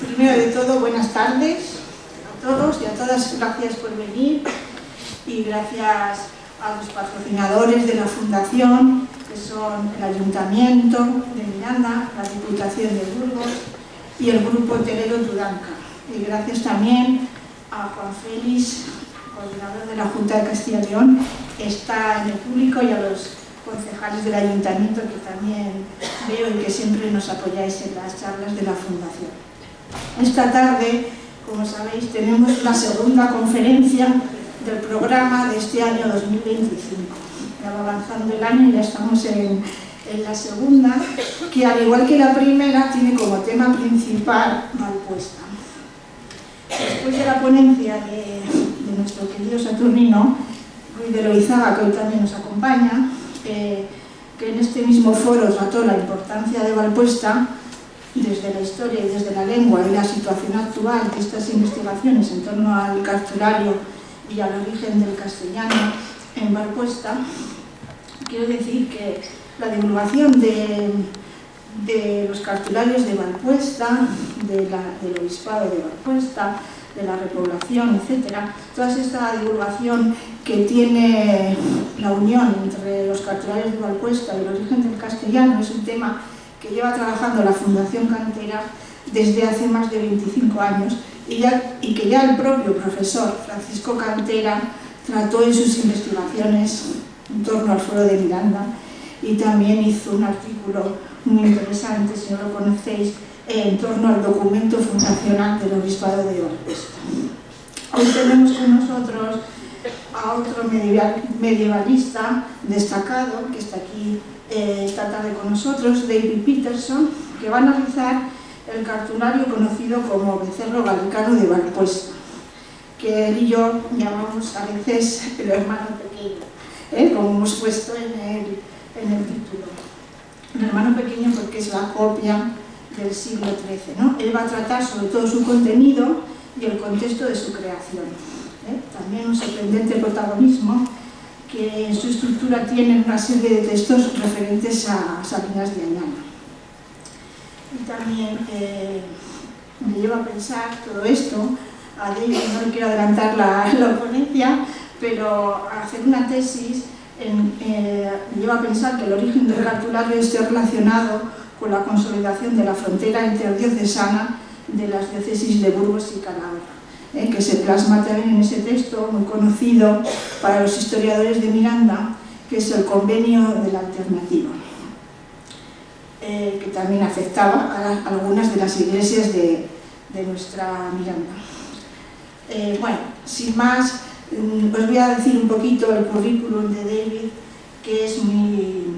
Primero de todo, buenas tardes a todos y a todas. Gracias por venir y gracias a los patrocinadores de la Fundación, que son el Ayuntamiento de Miranda, la Diputación de Burgos y el Grupo Hotelero Tudanca. Y gracias también a Juan Félix, coordinador de la Junta de Castilla y León, que está en el público, y a los concejales del Ayuntamiento, que también veo y que siempre nos apoyáis en las charlas de la Fundación. Esta tarde, como sabéis, tenemos la segunda conferencia del programa de este año 2025. Ya va avanzando el año y ya estamos en la segunda, que al igual que la primera tiene como tema principal Valpuesta. Después de la ponencia de nuestro querido Saturnino, Ruiz de Loizaga, que hoy también nos acompaña, que en este mismo foro trató la importancia de Valpuesta desde la historia y desde la lengua y la situación actual de estas investigaciones en torno al cartulario y al origen del castellano en Valpuesta. Quiero decir que la divulgación de los cartularios de Valpuesta, del obispado de Valpuesta, de la repoblación, etcétera, toda esta divulgación que tiene la unión entre los cartularios de Valpuesta y el origen del castellano es un tema que lleva trabajando la Fundación Cantera desde hace más de 25 años y que ya el propio profesor Francisco Cantera trató en sus investigaciones en torno al foro de Miranda, y también hizo un artículo muy interesante, si no lo conocéis, en torno al documento fundacional del Obispado de Valpuesta. Hoy tenemos con nosotros a otro medievalista destacado, que está aquí esta tarde con nosotros, David Peterson, que va a analizar el cartulario conocido como Becerro Galicano de Valpuesta, que él y yo llamamos a veces el hermano pequeño, como hemos puesto en el título. El hermano pequeño porque es la copia del siglo XIII, ¿no? Él va a tratar sobre todo su contenido y el contexto de su creación. También un sorprendente protagonismo, que en su estructura tiene una serie de textos referentes a Salinas de Añana. Y también me lleva a pensar todo esto, a David no le quiero adelantar la ponencia, pero a hacer una tesis me lleva a pensar que el origen del cartulario esté relacionado con la consolidación de la frontera interdiocesana de las diócesis de Burgos y Calahorra, que se plasma también en ese texto muy conocido para los historiadores de Miranda, que es el Convenio de la Alternativa, que también afectaba a algunas de las iglesias de nuestra Miranda. Bueno, sin más, os voy a decir un poquito el currículum de David, que es muy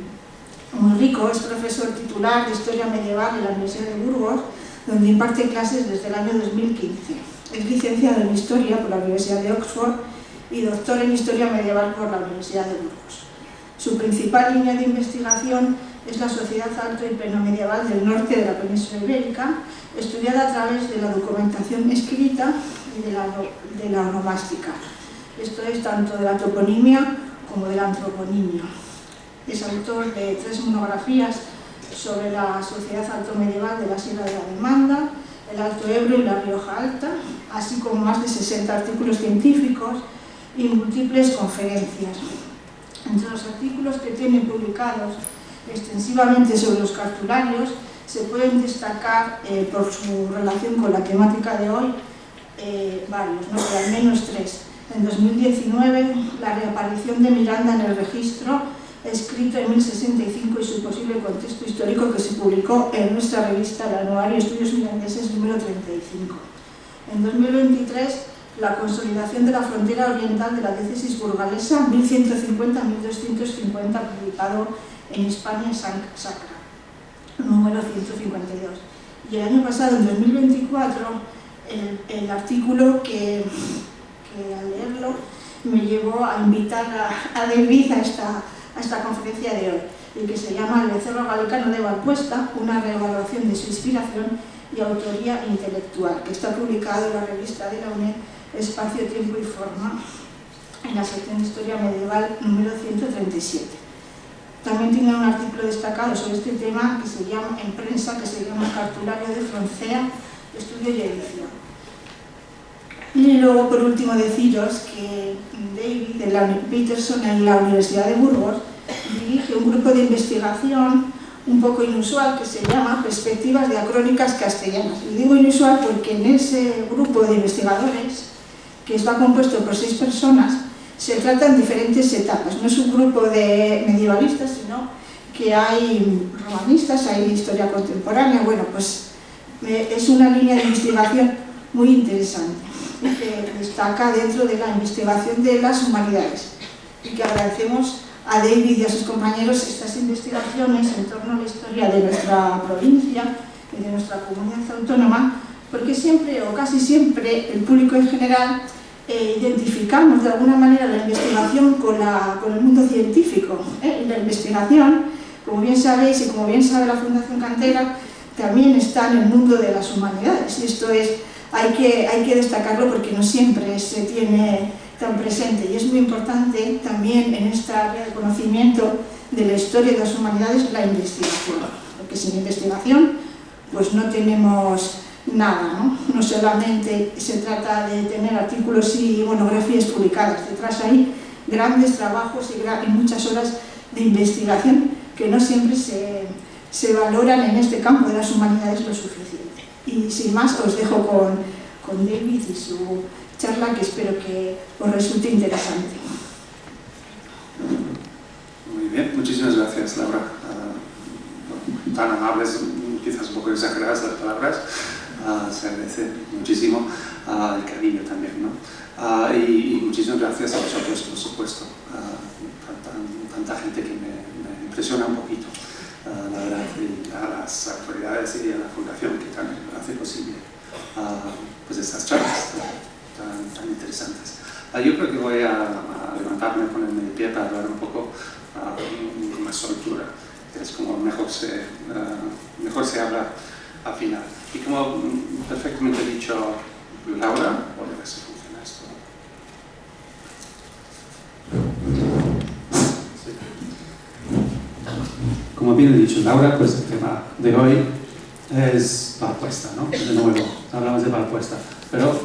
rico. Es profesor titular de Historia Medieval en la Universidad de Burgos, donde imparte clases desde el año 2015. Es licenciado en Historia por la Universidad de Oxford y doctor en Historia Medieval por la Universidad de Burgos. Su principal línea de investigación es la sociedad alto y pleno-medieval del norte de la península ibérica, estudiada a través de la documentación escrita y de la onomástica. Esto es tanto de la toponimia como de la antroponimia. Es autor de 3 monografías sobre la sociedad alto medieval de la Sierra de la Demanda, el Alto Ebro y la Rioja Alta, así como más de 60 artículos científicos y múltiples conferencias. Entre los artículos que tiene publicados extensivamente sobre los cartularios se pueden destacar, por su relación con la temática de hoy, varios, ¿no? Pero al menos 3. En 2019, la reaparición de Miranda en el registro, escrito en 1065, y su posible contexto histórico, que se publicó en nuestra revista, el Anuario Estudios Mirandeses número 35. En 2023, la consolidación de la frontera oriental de la diócesis burgalesa, 1150-1250, publicado en Hispania Sacra, número 152. Y el año pasado, en 2024, el artículo que al leerlo me llevó a invitar a David a esta conferencia de hoy, el que se llama El Becerro Galicano de Valpuesta, una reevaluación de su inspiración y autoría intelectual, que está publicado en la revista de la UNED Espacio, Tiempo y Forma, en la sección de Historia Medieval número 137. También tiene un artículo destacado sobre este tema que se llama, en prensa, que se llama Cartulario de Froncea, estudio y edición. Y luego, por último, deciros que David Peterson en la Universidad de Burgos dirige un grupo de investigación un poco inusual que se llama Perspectivas Diacrónicas Castellanas. Y digo inusual porque en ese grupo de investigadores, que está compuesto por 6 personas, se tratan diferentes etapas. No es un grupo de medievalistas, sino que hay romanistas, hay historia contemporánea. Bueno, pues es una línea de investigación muy interesante y que destaca dentro de la investigación de las humanidades. Y que agradecemos a David y a sus compañeros estas investigaciones en torno a la historia de nuestra provincia y de nuestra comunidad autónoma, porque siempre o casi siempre el público en general identificamos de alguna manera la investigación con el mundo científico. La investigación, como bien sabéis y como bien sabe la Fundación Cantera, también está en el mundo de las humanidades, y esto hay que destacarlo porque no siempre se tiene tan presente, y es muy importante también en esta área de conocimiento de la historia de las humanidades la investigación, porque sin investigación pues no tenemos nada, ¿no? No solamente se trata de tener artículos y monografías publicadas, detrás hay grandes trabajos y muchas horas de investigación que no siempre se valoran en este campo de las humanidades lo suficiente. Y sin más os dejo con David y su charla, que espero que os resulte interesante. Muy bien, muchísimas gracias, Laura. Tan amables, quizás un poco exageradas las palabras, se agradece muchísimo el cariño también, ¿no? Y muchísimas gracias a vosotros, por supuesto, tanta gente que me impresiona un poquito, la verdad, y a las autoridades y a la Fundación que también hace posible pues estas charlas tan interesantes. Yo creo que voy a levantarme, ponerme de pie para hablar un poco con más soltura, que es como mejor se habla al final. Y como perfectamente ha dicho Laura, voy a ver si funciona esto. Sí. Como bien ha dicho Laura, pues el tema de hoy es Valpuesta, ¿no? De nuevo, hablamos de Valpuesta, pero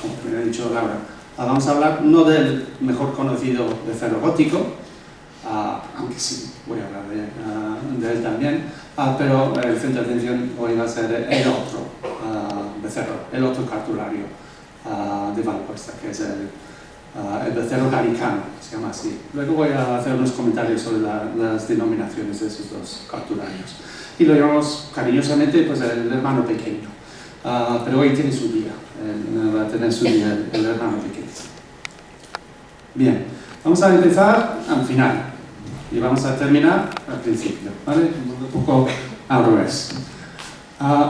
como bien ha dicho Laura, vamos a hablar no del mejor conocido becerro gótico, aunque sí, voy a hablar de él también, pero el centro de atención hoy va a ser el otro becerro, el otro cartulario de Valpuesta, que es el becerro gallicano, se llama así. Luego voy a hacer unos comentarios sobre las denominaciones de esos dos cartularios. Y lo llamamos cariñosamente pues, el hermano pequeño. Pero hoy tiene su día, va a tener su día el hermano pequeño. Bien, vamos a empezar al final y vamos a terminar al principio, ¿vale? Un poco al revés.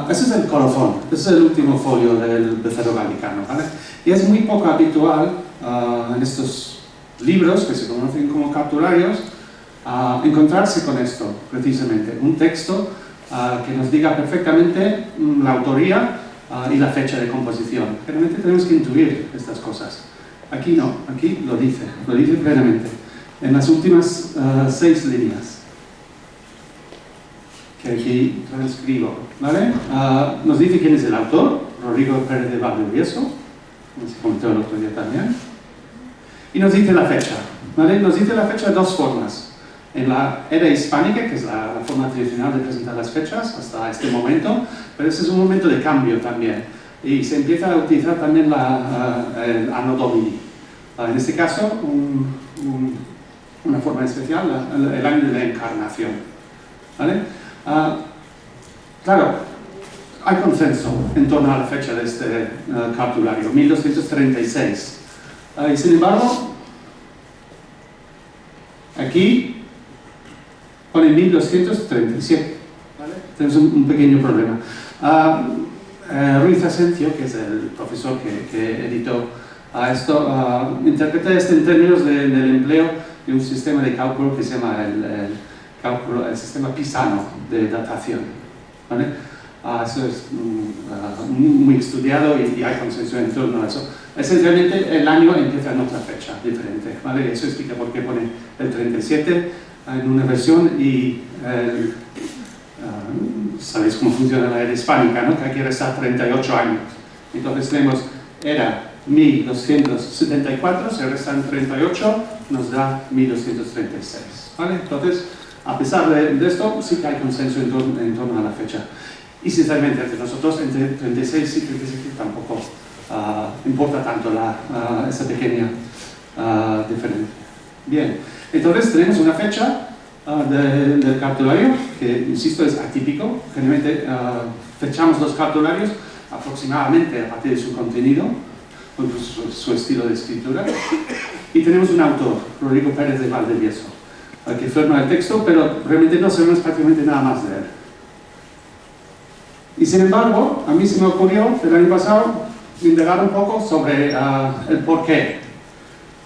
Ese es el colofón, ese es el último folio del becerro gallicano, ¿vale? Y es muy poco habitual en estos libros que se conocen como cartularios encontrarse con esto, precisamente, un texto que nos diga perfectamente la autoría y la fecha de composición. Realmente tenemos que intuir estas cosas. Aquí no, aquí lo dice plenamente, en las últimas 6 líneas, que aquí transcribo, ¿vale? Nos dice quién es el autor, Rodrigo Pérez de Valdivieso, como se comentó el otro día también, y nos dice la fecha, ¿vale? Nos dice la fecha de 2 formas. En la era hispánica, que es la forma tradicional de presentar las fechas hasta este momento, pero ese es un momento de cambio también, y se empieza a utilizar también el Anno Domini. En este caso, una forma especial, el año de la encarnación, ¿vale? Claro, hay consenso en torno a la fecha de este cartulario, 1236, y sin embargo, aquí pone 1237, ¿vale? Tenemos un pequeño problema. Ruiz Asencio, que es el profesor que editó esto, interpreta esto en términos del empleo de un sistema de cálculo que se llama el sistema pisano de datación, ¿vale? Eso es muy estudiado y hay consenso en torno a eso. Esencialmente el año empieza en otra fecha diferente, ¿vale? Eso explica por qué pone el 37 en una versión y el sabéis cómo funciona la era hispánica, ¿no? Que hay que restar 38 años. Entonces tenemos era 1274, se restan 38, nos da 1236. ¿Vale? Entonces, a pesar de esto, sí que hay consenso en torno a la fecha. Y sinceramente, entre nosotros, entre 36 y 37 tampoco importa tanto esa pequeña diferencia. Bien, entonces tenemos una fecha del cartulario que, insisto, es atípico. Generalmente fechamos los cartularios aproximadamente a partir de su contenido, su estilo de escritura. Y tenemos un autor, Rodrigo Pérez de Valdivieso, que firma el texto, pero realmente no sabemos prácticamente nada más de él. Y sin embargo, a mí se me ocurrió el año pasado indagar un poco sobre el porqué.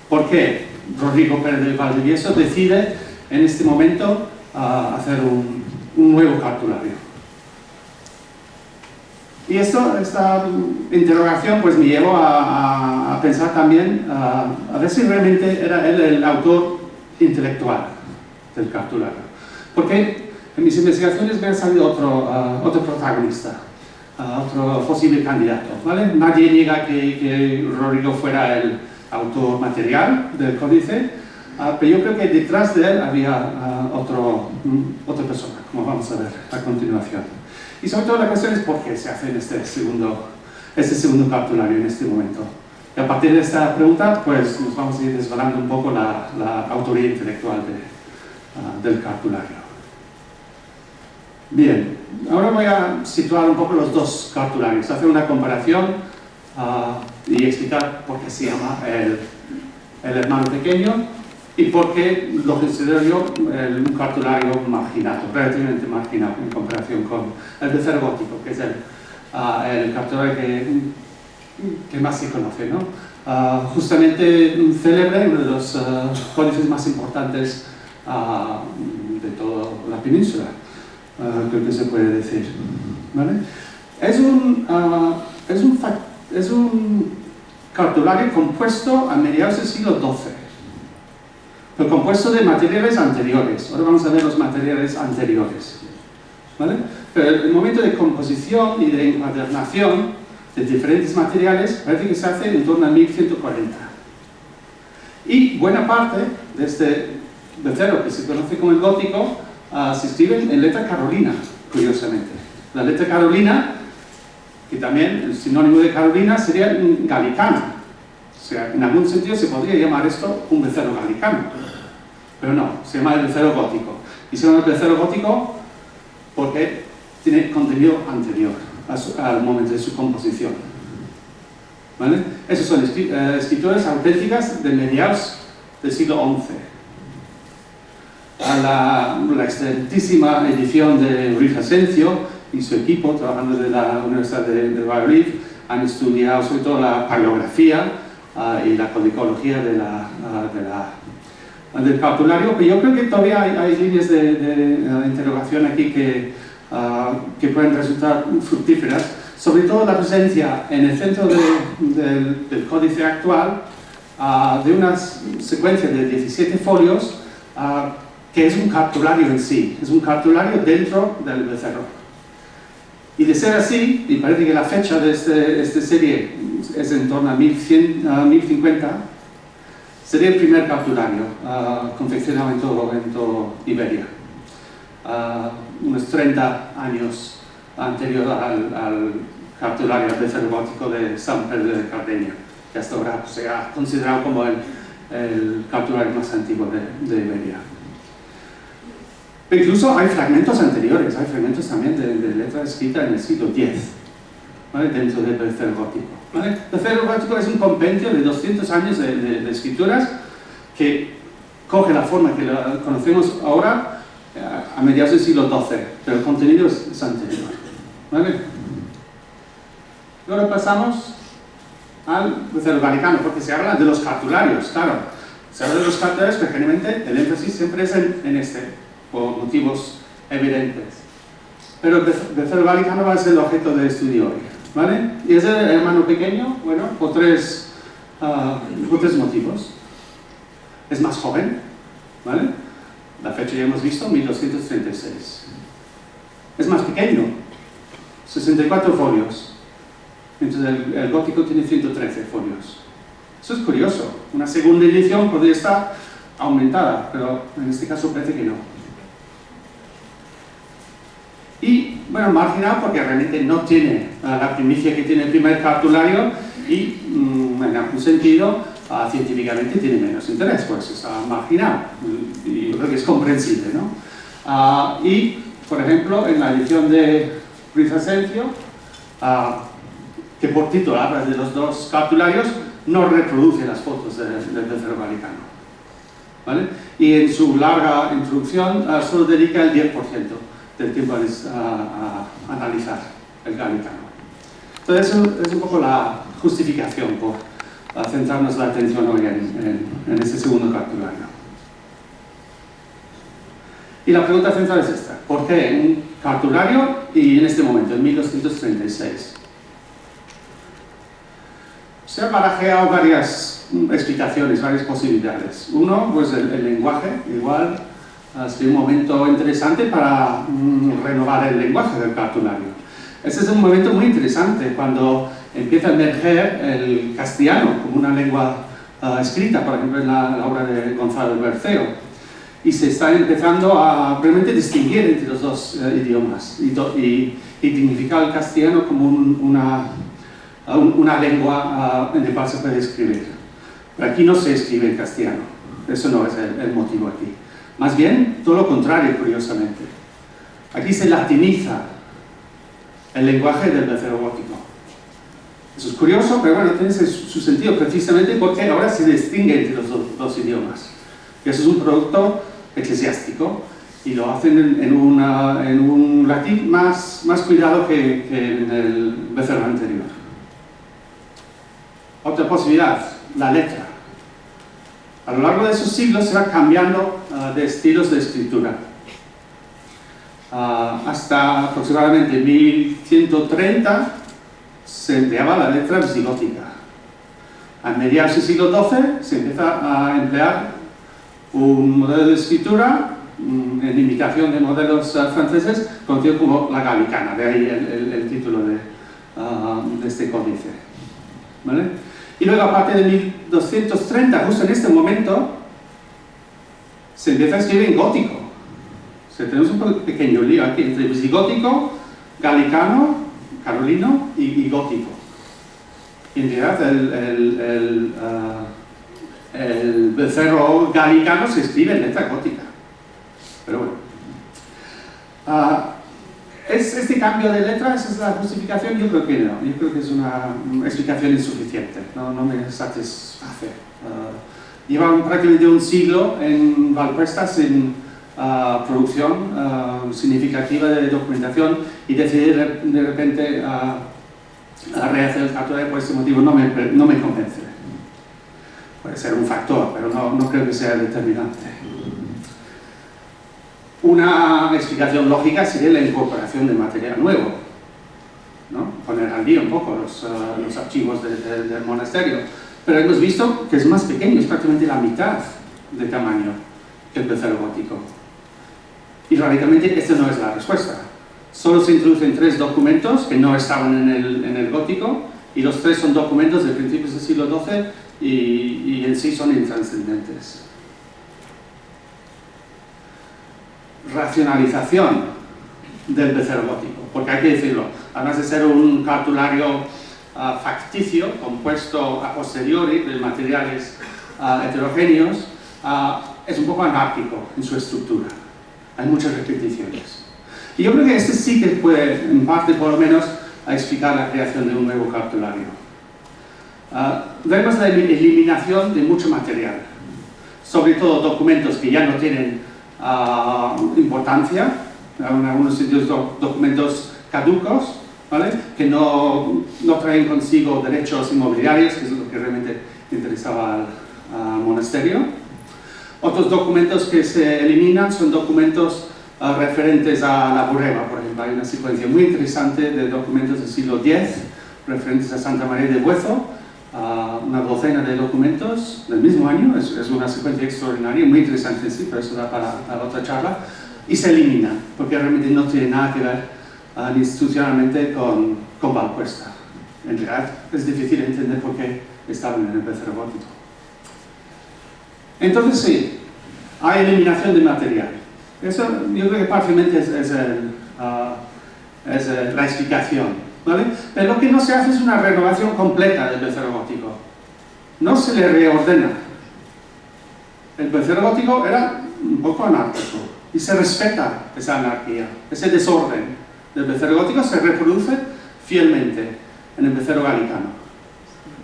¿Por qué Rodrigo Pérez de Valdivieso decide en este momento hacer un nuevo cartulario? Y esta interrogación pues me llevó a pensar también a ver si realmente era él el autor intelectual del cartulario. Porque en mis investigaciones me ha salido otro protagonista, otro posible candidato, ¿vale? Nadie niega que Rodrigo fuera el autor material del códice, pero yo creo que detrás de él había otra persona, como vamos a ver a continuación. Y sobre todo la cuestión es por qué se hace este segundo cartulario en este momento. Y a partir de esta pregunta, pues nos vamos a ir desvelando un poco la autoría intelectual del cartulario. Bien, ahora voy a situar un poco los dos cartularios, hacer una comparación y explicar por qué se llama el hermano pequeño y por qué lo considero yo un cartulario marginado, relativamente marginado en comparación con el Becerro Gótico, que es el cartulario que más se conoce, ¿no? Justamente célebre, uno de los códices más importantes de toda la península. Creo que se puede decir, ¿vale? Es un cartulario compuesto a mediados del siglo XII, pero compuesto de materiales anteriores. Ahora vamos a ver los materiales anteriores, ¿vale? Pero el momento de composición y de encuadernación de diferentes materiales parece que se hace en torno a 1140. Y buena parte de este becerro, que se conoce como el gótico, se escriben en letra carolina, curiosamente. La letra carolina, que también el sinónimo de carolina sería galicana. O sea, en algún sentido se podría llamar esto un becerro galicano. Pero no, se llama el becerro gótico. Y se llama el becerro gótico porque tiene contenido anterior al momento de su composición. ¿Vale? Esas son escrituras auténticas de mediados del siglo XI. La excelentísima edición de Ruiz Asencio y su equipo, trabajando de la Universidad de Valladolid, han estudiado sobre todo la paleografía y la codicología del cartulario, pero yo creo que todavía hay líneas de interrogación aquí que pueden resultar fructíferas, sobre todo la presencia en el centro del códice actual de una secuencia de 17 folios que es un cartulario en sí, es un cartulario dentro del becerro. Y de ser así, y parece que la fecha de esta serie es en torno a 1050, sería el primer cartulario confeccionado en todo Iberia. Unos 30 años anterior al cartulario del becerro gótico de San Pedro de Cardeña, que hasta ahora se ha considerado como el cartulario más antiguo de Iberia. Pero incluso hay fragmentos anteriores, hay fragmentos también de letra escrita en el siglo X, ¿vale? Dentro del becerro gótico, ¿vale? El becerro gótico es un compendio de 200 años de escrituras que coge la forma que la conocemos ahora a mediados del siglo XII, pero el contenido es anterior, ¿vale? Ahora pasamos al becerro galicano, porque se habla de los cartularios, claro. Se habla de los cartularios, pero generalmente el énfasis siempre es en este, por motivos evidentes. Pero el becerro galicano va a ser el objeto de estudio hoy, ¿vale? Y es el hermano pequeño, bueno, por tres motivos. Es más joven, ¿vale? La fecha ya hemos visto, 1236. es más pequeño, 64 folios, mientras el gótico tiene 113 folios. Eso es curioso. Una segunda edición podría estar aumentada, pero en este caso parece que no. Y, bueno, marginal porque realmente no tiene la primicia que tiene el primer cartulario y, en algún sentido, científicamente tiene menos interés, pues es marginal. Y yo creo que es comprensible, ¿no? Y, por ejemplo, en la edición de Ruiz Asencio, que por título habla de los dos cartularios, no reproduce las fotos del becerro galicano, ¿vale? Y en su larga introducción solo dedica el 10% del tiempo a analizar el galicano. Entonces, eso es un poco la justificación por centrarnos la atención hoy en este segundo cartulario. Y la pregunta central es esta: ¿por qué un cartulario y en este momento, en 1236? Se han barajeado varias explicaciones, varias posibilidades. Uno, pues el lenguaje, igual ha sido un momento interesante para renovar el lenguaje del cartulario. Este es un momento muy interesante cuando empieza a emerger el castellano como una lengua escrita, por ejemplo en la obra de Gonzalo de Berceo, y se está empezando a realmente distinguir entre los dos idiomas y dignificar el castellano como una lengua en la cual se puede escribir. Pero aquí no se escribe en castellano, eso no es el motivo aquí. Más bien, todo lo contrario, curiosamente. Aquí se latiniza el lenguaje del becerro gótico. Eso es curioso, pero bueno, tiene su sentido precisamente porque ahora se distingue entre los dos idiomas. Y eso es un producto eclesiástico y lo hacen en un latín más cuidado que en el becerro anterior. Otra posibilidad, la letra. A lo largo de esos siglos se va cambiando de estilos de escritura. Hasta aproximadamente 1130 se empleaba la letra visigótica. A mediados del siglo XII se empieza a emplear un modelo de escritura en imitación de modelos franceses conocido como la galicana, de ahí el título de este códice, ¿vale? Y luego, a partir de 1230, justo en este momento, se empieza a escribir en gótico. O sea, tenemos un pequeño lío aquí entre visigótico, galicano, carolino y gótico. Y en realidad el becerro galicano se escribe en letra gótica. Pero bueno. ¿Es este cambio de letras es la justificación? Yo creo que no. Yo creo que es una explicación insuficiente. No me satisface. Llevan prácticamente un siglo en Valpresta sin producción significativa de documentación y decidir de repente rehacer el cartulario por este motivo no me convence. Puede ser un factor, pero no creo que sea determinante. Una explicación lógica sería la incorporación de material nuevo, ¿no? Poner al día un poco los archivos del monasterio. Pero hemos visto que es más pequeño, es prácticamente la mitad de tamaño que el becerro gótico. Y radicalmente esta no es la respuesta. Solo se introducen 3 documentos que no estaban en el gótico, y los 3 son documentos de principios del siglo XII y en sí son intranscendentes. Racionalización del becerro gótico, porque hay que decirlo, además de ser un cartulario facticio, compuesto a posteriori de materiales heterogéneos, es un poco anárquico en su estructura. Hay muchas repeticiones. Y yo creo que este sí que puede, en parte por lo menos, explicar la creación de un nuevo cartulario. Vemos la eliminación de mucho material, sobre todo documentos que ya no tienen importancia, en algunos sitios documentos caducos, ¿vale? Que no traen consigo derechos inmobiliarios, que es lo que realmente interesaba al monasterio. Otros documentos que se eliminan son documentos referentes a la Bureba, por ejemplo. Hay una secuencia muy interesante de documentos del siglo X referentes a Santa María de Buezo, una docena de documentos del mismo año. Es una secuencia extraordinaria, muy interesante en sí, pero eso da para otra charla. y se eliminan, porque realmente no tiene nada que ver ni institucionalmente con Valpuesta. En realidad es difícil entender por qué estaban en el becerro gótico. Entonces sí, hay eliminación de material. Eso yo creo que parcialmente es la explicación, ¿vale? Pero lo que no se hace es una renovación completa del becerro gótico. No se le reordena. El becerro gótico era un poco anárquico y se respeta esa anarquía, ese desorden del becerro gótico se reproduce fielmente en el becerro galicano.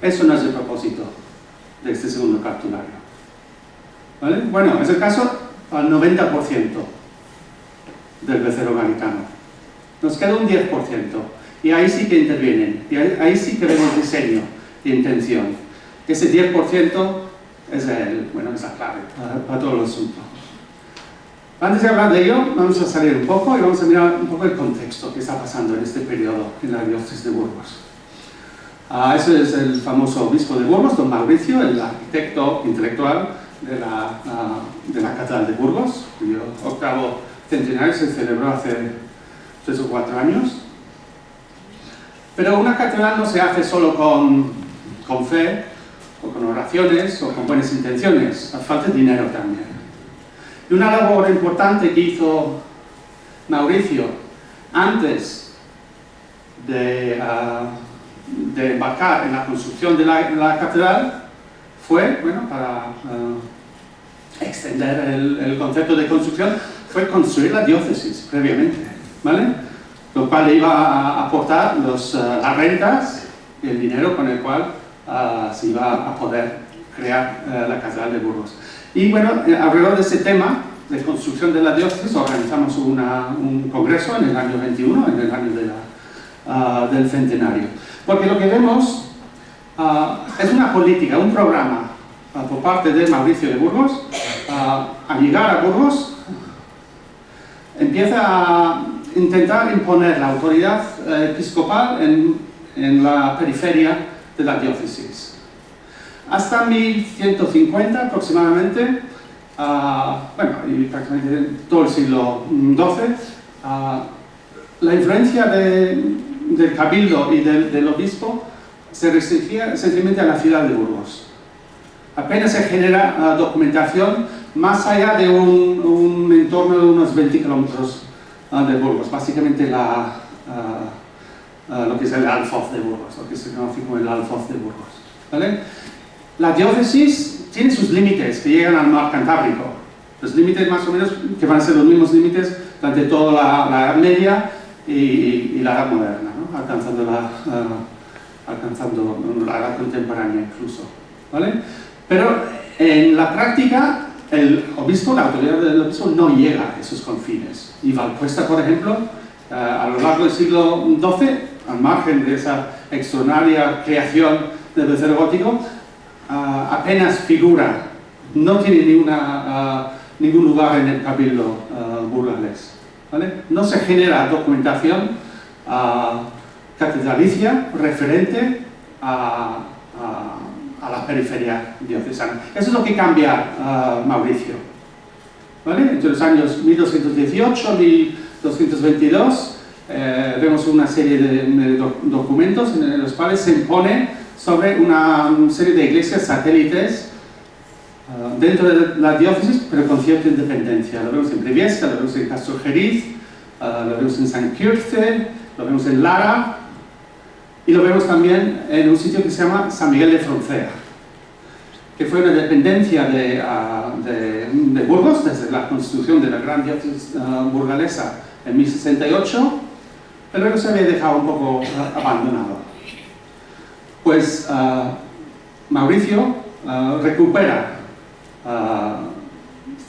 Eso no es el propósito de este segundo cartulario, ¿vale? Bueno, es el caso al 90% del becerro galicano. Nos queda un 10%, y ahí sí que intervienen, y ahí sí que vemos diseño e intención. Ese 10% es la clave para todo el asunto. Antes de hablar de ello, vamos a salir un poco y vamos a mirar un poco el contexto que está pasando en este periodo en la diócesis de Burgos. Ese es el famoso obispo de Burgos, don Mauricio, el arquitecto intelectual de la Catedral de Burgos, cuyo octavo centenario se celebró hace 3 o 4 años. Pero una catedral no se hace solo con fe, o con oraciones, o con buenas intenciones, hace falta dinero también. Y una labor importante que hizo Mauricio antes de embarcar en la construcción de la catedral fue, para extender el concepto de construcción, fue construir la diócesis previamente, ¿vale? Lo cual le iba a aportar las rentas y el dinero con el cual se iba a poder crear la Catedral de Burgos. Y bueno, alrededor de ese tema de construcción de la diócesis organizamos un congreso en el año 21, en el año del centenario. Porque lo que vemos es una política, un programa por parte de Mauricio de Burgos. Al llegar a Burgos, empieza a intentar imponer la autoridad episcopal en la periferia de la diócesis. Hasta 1150 aproximadamente, y prácticamente todo el siglo XII, la influencia del cabildo y del obispo se restringía esencialmente a la ciudad de Burgos. Apenas se genera documentación más allá de un entorno de unos 20 kilómetros de Burgos, básicamente lo que es el alfoz de Burgos, lo que se conoce como el alfoz de Burgos, ¿vale? La diócesis tiene sus límites que llegan al mar Cantábrico, los límites más o menos que van a ser los mismos límites durante toda la Edad Media y la Edad Moderna, ¿no? alcanzando la Edad Contemporánea incluso, ¿vale? Pero en la práctica la autoridad del obispo no llega a esos confines. Y Valpuesta, por ejemplo, a lo largo del siglo XII, al margen de esa extraordinaria creación del becerro gótico, apenas figura, no tiene ningún lugar en el cabildo burgalés, ¿vale? No se genera documentación catedralicia referente a la periferia diocesana. Eso es lo que cambia Mauricio, ¿vale? Entre los años 1218 y 1222 vemos una serie de documentos en los cuales se impone sobre una serie de iglesias satélites dentro de la diócesis, pero con cierta independencia. Lo vemos en Briviesca, lo vemos en Castrojeriz, lo vemos en San Quirce, lo vemos en Lara, y lo vemos también en un sitio que se llama San Miguel de Froncea, que fue una dependencia de Burgos desde la constitución de la gran diócesis burgalesa en 1068, pero luego se había dejado un poco abandonado. Pues Mauricio recupera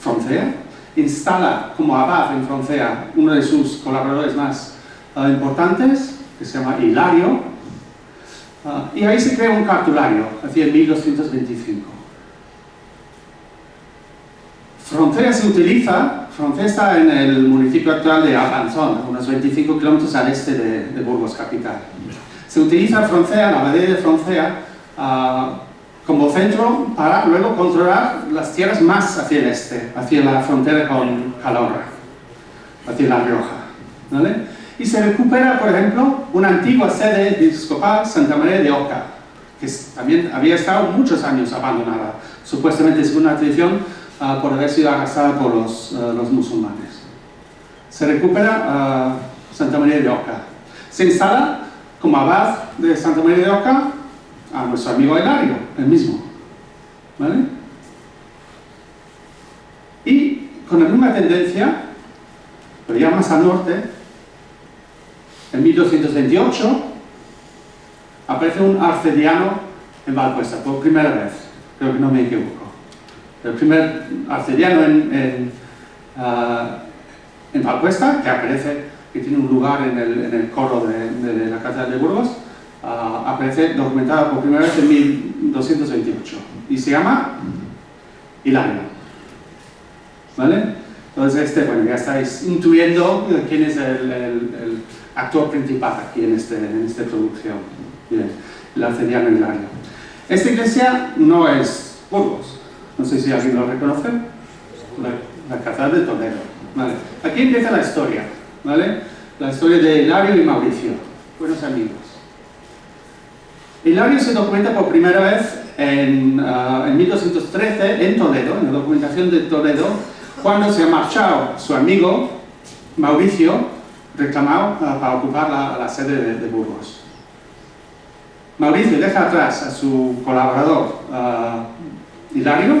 Froncea, instala como abad en Froncea uno de sus colaboradores más importantes, que se llama Hilario, y ahí se crea un cartulario, hacia 1225. Froncea está en el municipio actual de Arlanzón, unos 25 kilómetros al este de Burgos capital. Se utiliza Froncea, la abadía de Froncea, como centro para luego controlar las tierras más hacia el este, hacia la frontera con Calahorra. hacia La Rioja, ¿vale? Y se recupera, por ejemplo, una antigua sede episcopal, Santa María de Oca, que también había estado muchos años abandonada, supuestamente según la tradición, por haber sido arrasada por los musulmanes. Se recupera Santa María de Oca. Se instala como abad de Santa María de Oca a nuestro amigo Hilario, el mismo, ¿vale? Y con la misma tendencia, pero ya más al norte, en 1228, aparece un arcediano en Valpuesta, por primera vez, creo que no me equivoco. El primer arcediano en Valpuesta, que aparece, que tiene un lugar en el coro de la Catedral de Burgos, aparece documentado por primera vez en 1228, y se llama Hilario, ¿vale? Entonces, bueno, ya estáis intuyendo quién es el actor principal aquí en esta producción. Bien, el arcediano Hilario. Esta iglesia no es Burgos, no sé si alguien lo reconoce, la Catedral de Toledo. ¿Vale? Aquí empieza la historia, ¿vale? La historia de Hilario y Mauricio, buenos amigos. Hilario se documenta por primera vez en 1213 en Toledo, en la documentación de Toledo, cuando se ha marchado su amigo Mauricio, reclamado para ocupar la sede de Burgos. Mauricio deja atrás a su colaborador Hilario,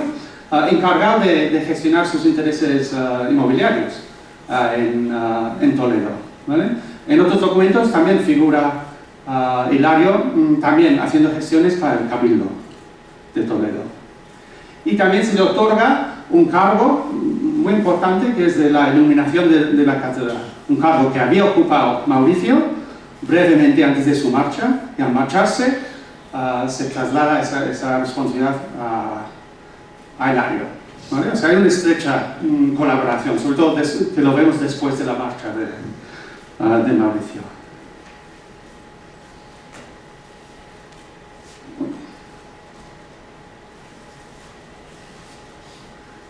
encargado de gestionar sus intereses inmobiliarios en Toledo, ¿vale? En otros documentos también figura Hilario también haciendo gestiones para el Cabildo de Toledo. Y también se le otorga un cargo muy importante, que es de la iluminación de la catedral. Un cargo que había ocupado Mauricio brevemente antes de su marcha, y al marcharse se traslada esa responsabilidad a Hilario, ¿vale? O sea, hay una estrecha colaboración, sobre todo que lo vemos después de la marcha de Mauricio.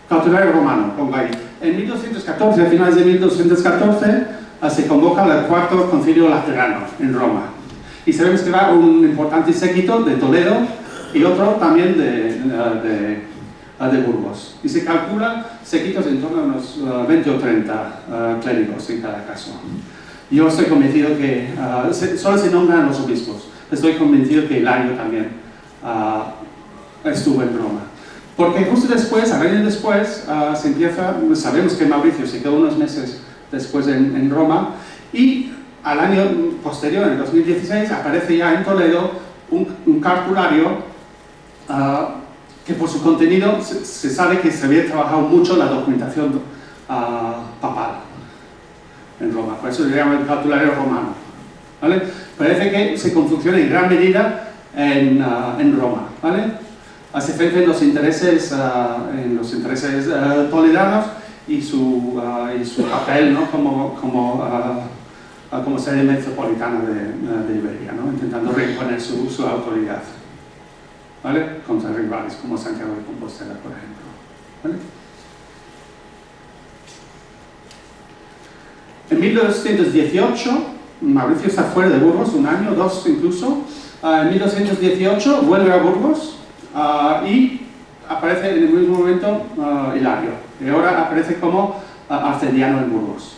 Cartulario romano, pongo ahí. En 1214, a finales de 1214, se convoca el cuarto concilio laterano en Roma. Y sabemos que va un importante séquito de Toledo y otro también de Burgos. Y se calcula séquitos en torno a unos 20 o 30 clérigos en cada caso. Yo estoy convencido que solo se nombran los obispos. Estoy convencido que Hilario también estuvo en Roma. Porque justo después, al año después, sabemos que Mauricio se quedó unos meses después en Roma, y al año posterior, en 2016, aparece ya en Toledo un cartulario que por su contenido se sabe que se había trabajado mucho la documentación papal en Roma, por eso se llama el cartulario romano, ¿vale? Parece que se confecciona en gran medida en Roma, ¿vale? Hace frente en los intereses toledanos y su papel, ¿no? como sede metropolitana de Iberia, ¿no? Intentando reimponer su autoridad, ¿vale? Contra rivales como Santiago de Compostela, por ejemplo, ¿vale? En 1218, Mauricio está fuera de Burgos, un año, dos incluso. En 1218 vuelve a Burgos y aparece en el mismo momento Hilario, y ahora aparece como arcediano en Burgos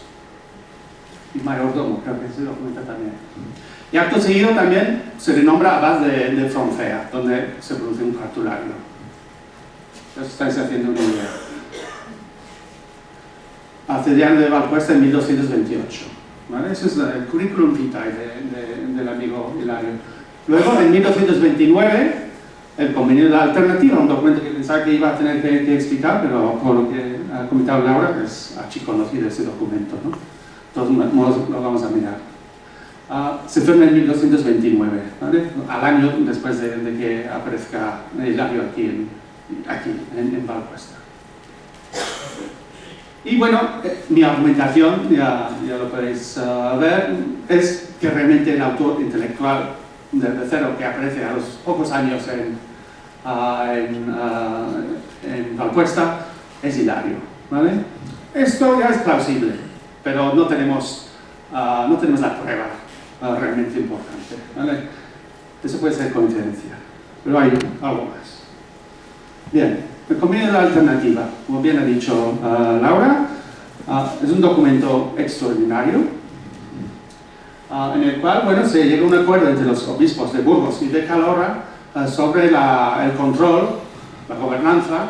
y mayordomo, creo que se documenta también. Y acto seguido también se le nombra abad de Froncea, donde se produce un cartulario. Os estáis haciendo una idea. Arcediano de Valpuesta en 1228, ¿vale? Ese es el currículum vitae del amigo Hilario. Luego, en 1229, el convenio de la alternativa, un documento que pensaba que iba a tener que explicar, pero por lo que ha comentado Laura, es archiconocido ese documento, ¿no? De todos modos lo vamos a mirar. Se firma en 1229, ¿vale? Al año después de que aparezca Hilario aquí en Valpuesta. Y bueno, mi argumentación, ya lo podéis ver, es que realmente el autor intelectual del Becero, que aparece a los pocos años en Valpuesta, es Hilario, ¿vale? Esto ya es plausible, pero no tenemos la prueba realmente importante, ¿vale? Eso puede ser coincidencia, pero hay algo más. Bien, el convenio de la alternativa, como bien ha dicho Laura, es un documento extraordinario en el cual, bueno, se llega a un acuerdo entre los obispos de Burgos y de Calahorra sobre el control, la gobernanza,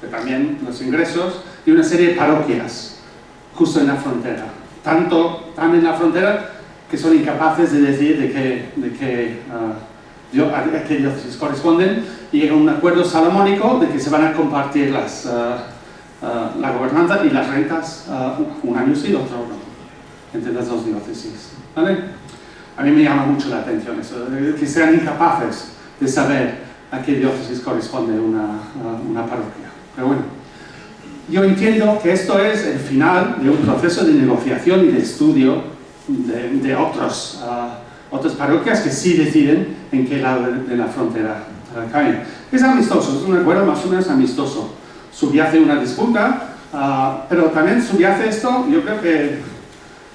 pero también los ingresos de una serie de parroquias justo en la frontera. Tan en la frontera que son incapaces de decir a qué diócesis corresponden, y llega a un acuerdo salomónico de que se van a compartir la gobernanza y las rentas, un año sí, otro no, entre las dos diócesis, ¿vale? A mí me llama mucho la atención eso, de que sean incapaces de saber a qué diócesis corresponde una parroquia. Pero bueno, yo entiendo que esto es el final de un proceso de negociación y de estudio de otras parroquias que sí deciden en qué lado de la frontera caen. Es amistoso, es un acuerdo más o menos amistoso. Subyace una disputa, pero también subyace esto, yo creo que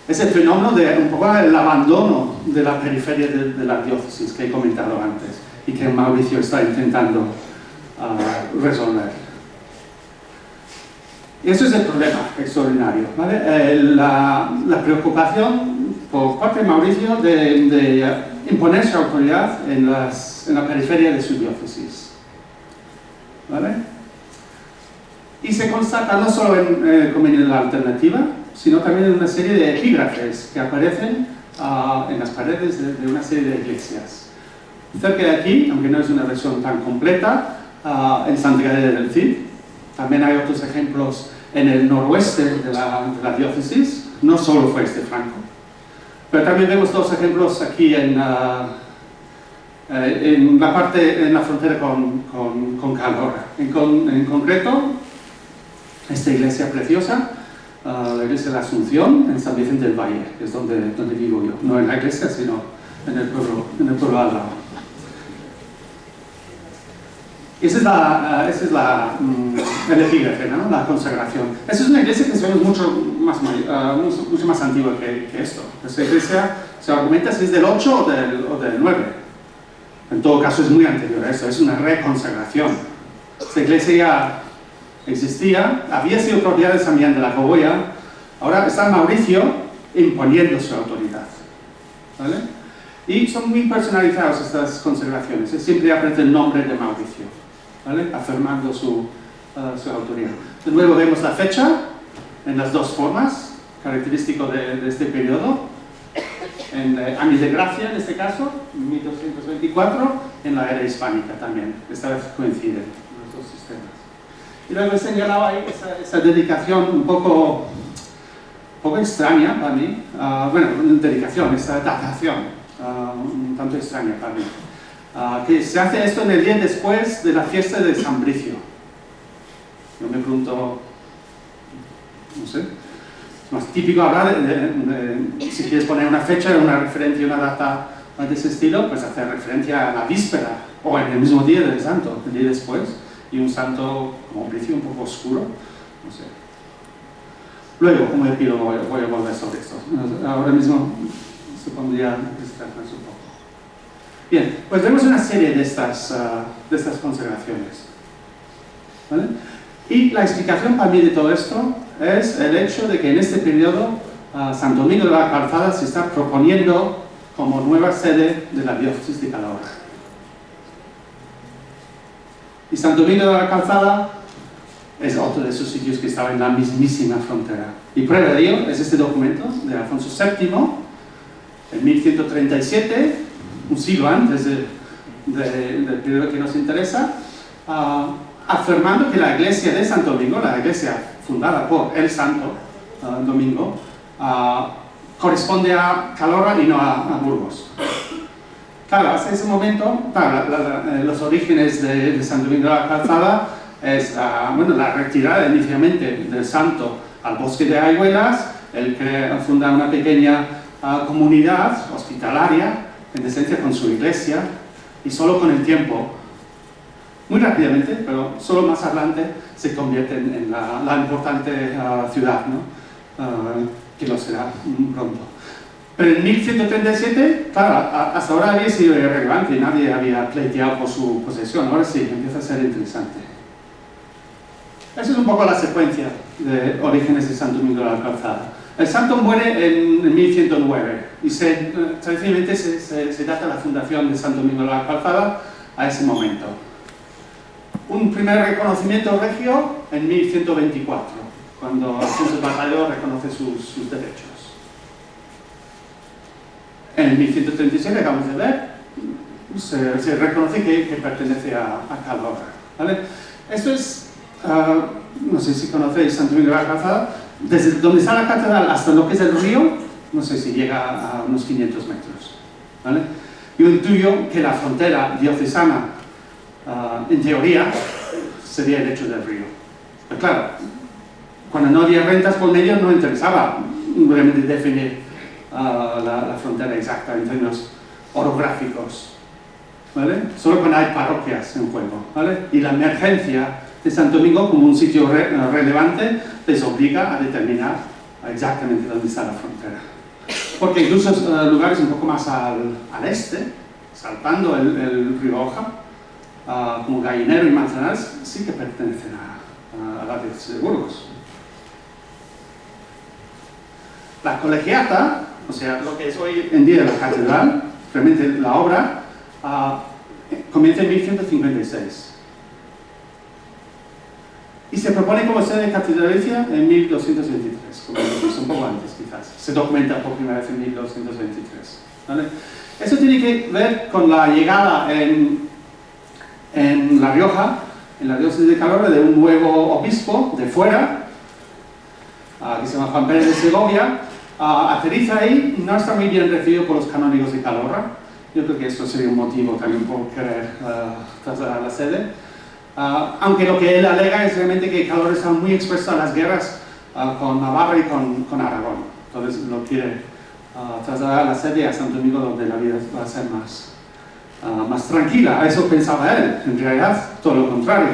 es el fenómeno de un poco el abandono de la periferia de la diócesis que he comentado antes y que Mauricio está intentando resolver. Y eso es el problema extraordinario, ¿vale? La preocupación por parte de Mauricio de imponer su autoridad en la periferia de su diócesis, ¿vale? Y se constata no solo en la alternativa, sino también en una serie de epígrafes que aparecen en las paredes de una serie de iglesias. Cerca de aquí, aunque no es una versión tan completa, en Santa Gadea del Cid, también hay otros ejemplos en el noroeste de la diócesis, no solo fue este Franco. Pero también vemos dos ejemplos aquí en la frontera con Calahorra. En concreto, esta iglesia preciosa, la iglesia de la Asunción, en San Vicente del Valle, que es donde vivo yo. No en la iglesia, sino en el pueblo al lado. Esa es el epígrafe, ¿no? La consagración. Esa es una iglesia que es mucho más antigua que esto. Esta iglesia se argumenta si es del 8 o del 9. En todo caso es muy anterior a esto, es una reconsagración. Esta iglesia ya existía, había sido propiedad de San Millán de la Cogolla, ahora está Mauricio imponiendo su autoridad, ¿vale? Y son muy personalizadas estas consagraciones, siempre aparece el nombre de Mauricio, ¿vale? Afirmando su autoridad. De nuevo vemos la fecha en las dos formas, característico de este periodo, en años de gracia en este caso, 1224, en la era hispánica también, esta vez coinciden los dos sistemas. Y luego he señalado ahí esa dedicación un poco extraña para mí, esa datación un tanto extraña para mí, que se hace esto en el día después de la fiesta de San Bricio. Yo me pregunto, no sé, es más típico hablar si quieres poner una fecha, una referencia, una data de ese estilo, pues hacer referencia a la víspera o en el mismo día del santo, el día después. Y un santo como Bricio un poco oscuro, no sé. Luego, como epílogo, voy a volver sobre esto. Ahora mismo se pondría distraernos un poco. Bien, pues vemos una serie de estas consagraciones, ¿vale? Y la explicación para mí de todo esto es el hecho de que en este periodo Santo Domingo de la Calzada se está proponiendo como nueva sede de la diócesis de Calahorra. Y Santo Domingo de la Calzada es otro de esos sitios que estaba en la mismísima frontera. Y prueba de ello es este documento de Alfonso VII, en 1137, un siglo antes del periodo que nos interesa, afirmando que la iglesia de Santo Domingo, la iglesia fundada por el Santo Domingo, corresponde a Calahorra y no a Burgos. Claro, hasta ese momento, los orígenes de Santo Domingo de la Calzada es la retirada inicialmente del santo al bosque de Ayhuelas, el que funda una pequeña comunidad hospitalaria, en esencia con su iglesia, y solo con el tiempo, muy rápidamente, pero solo más adelante, se convierte en la importante ciudad, ¿no? que lo será pronto. Pero en 1137, claro, hasta ahora había sido irrelevante y nadie había pleiteado por su posesión. Ahora sí, empieza a ser interesante. Esa es un poco la secuencia de orígenes de Santo Domingo de la Calzada. El santo muere en 1109 y tradicionalmente se data la fundación de Santo Domingo de la Calzada a ese momento. Un primer reconocimiento regio en 1124, cuando Alfonso Batalló reconoce sus derechos. En 1137, acabamos de ver, se reconoce que pertenece a Calahorra, ¿vale? Esto es, no sé si conocéis Santo Domingo de la Calzada, desde donde está la catedral hasta lo que es el río, no sé si llega a unos 500 metros, ¿vale? Yo intuyo que la frontera diocesana, en teoría, sería el lecho del río. Pero claro, cuando no había rentas por medio no interesaba realmente definir la frontera exacta en términos orográficos, ¿vale? Solo cuando hay parroquias en juego, ¿vale? Y la emergencia de Santo Domingo como un sitio relevante les obliga a determinar exactamente dónde está la frontera. Porque incluso lugares un poco más al este, saltando el río Oja, como Gallinero y Manzanares, sí que pertenecen a la diócesis de Burgos. La colegiata, o sea, lo que es hoy en día la catedral, realmente la obra, comienza en 1156. Y se propone como sede catedralicia en 1223, como un poco antes quizás. Se documenta por primera vez en 1223. ¿Vale? Eso tiene que ver con la llegada en La Rioja, en la diócesis de Calahorra, de un nuevo obispo de fuera, que se llama Juan Pérez de Segovia. Aterriza ahí, no está muy bien recibido por los canónigos de Calahorra. Yo creo que esto sería un motivo también por querer trasladar la sede. Aunque lo que él alega es realmente que Calahorra está muy expuesto a las guerras con Navarra y con Aragón. Entonces lo quiere trasladar a la sede a Santo Domingo, donde la vida va a ser más tranquila. A eso pensaba él, en realidad todo lo contrario.